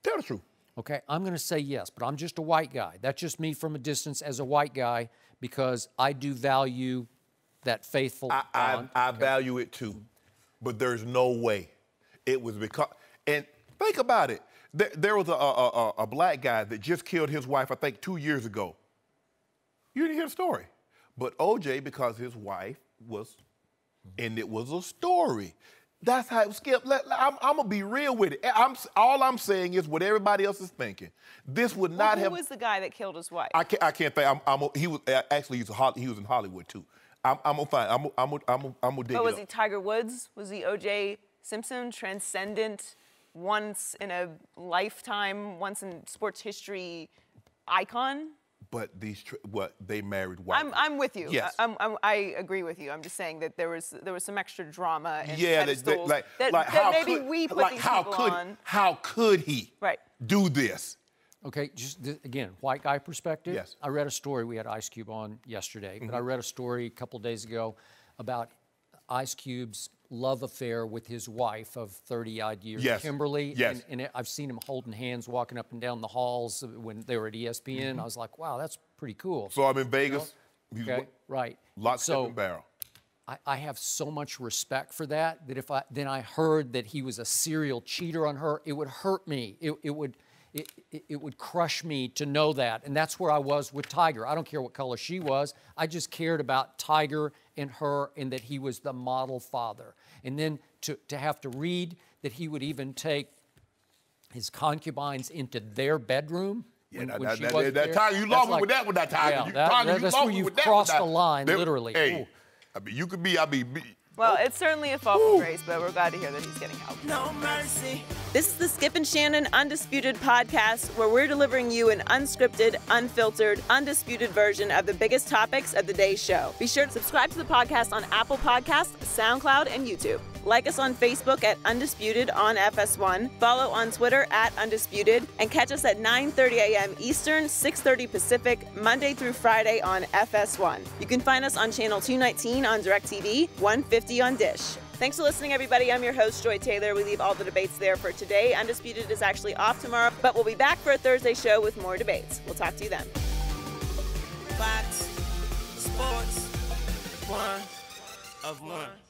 Tell the truth. Okay, I'm going to say yes, but I'm just a white guy. That's just me from a distance as a white guy, because I do value that faithful bond. I value it too, but there's no way. It was because, and think about it. There was a black guy that just killed his wife, I think, 2 years ago. You didn't hear the story. But O.J., because his wife was, and it was a story. That's how it Skip. I'm going to be real with it. All I'm saying is what everybody else is thinking. This would not have. Who was the guy that killed his wife? I can't think. He was in Hollywood too. I'm gonna find. I'm gonna dig it up. Was he Tiger Woods? Was he O.J. Simpson? Transcendent, once in a lifetime, once in sports history icon? But they married white. I'm with you. Yes. I agree with you. I'm just saying that there was some extra drama and pedestals that maybe we put these people on. How could he do this? Okay, just again, white guy perspective. Yes. I read a story, we had Ice Cube on yesterday, but I read a story a couple days ago about Ice Cube's love affair with his wife of 30-odd years, Kimberly. Yes. And I've seen him holding hands, walking up and down the halls when they were at ESPN. I was like, wow, that's pretty cool. So I'm in Vegas. Okay, right. Lock, step, and barrel. I have so much respect for that if I heard that he was a serial cheater on her, it would hurt me. It would crush me to know that. And that's where I was with Tiger. I don't care what color she was. I just cared about Tiger and her, and that he was the model father. And then to have to read that he would even take his concubines into their bedroom. Yeah, when she that Tiger, you lost me with that Tiger. Yeah, that's where you've crossed the line, literally. Hey, I mean, you could be, Well, it's certainly a fall from grace, but we're glad to hear that he's getting help. No mercy. This is the Skip and Shannon Undisputed podcast, where we're delivering you an unscripted, unfiltered, undisputed version of the biggest topics of the day's show. Be sure to subscribe to the podcast on Apple Podcasts, SoundCloud, and YouTube. Like us on Facebook at Undisputed on FS1, follow on Twitter at Undisputed, and catch us at 9:30 a.m. Eastern, 6:30 Pacific, Monday through Friday on FS1. You can find us on Channel 219 on DirecTV, 150 on Dish. Thanks for listening, everybody. I'm your host, Joy Taylor. We leave all the debates there for today. Undisputed is actually off tomorrow, but we'll be back for a Thursday show with more debates. We'll talk to you then. Fox Sports 1 of 1.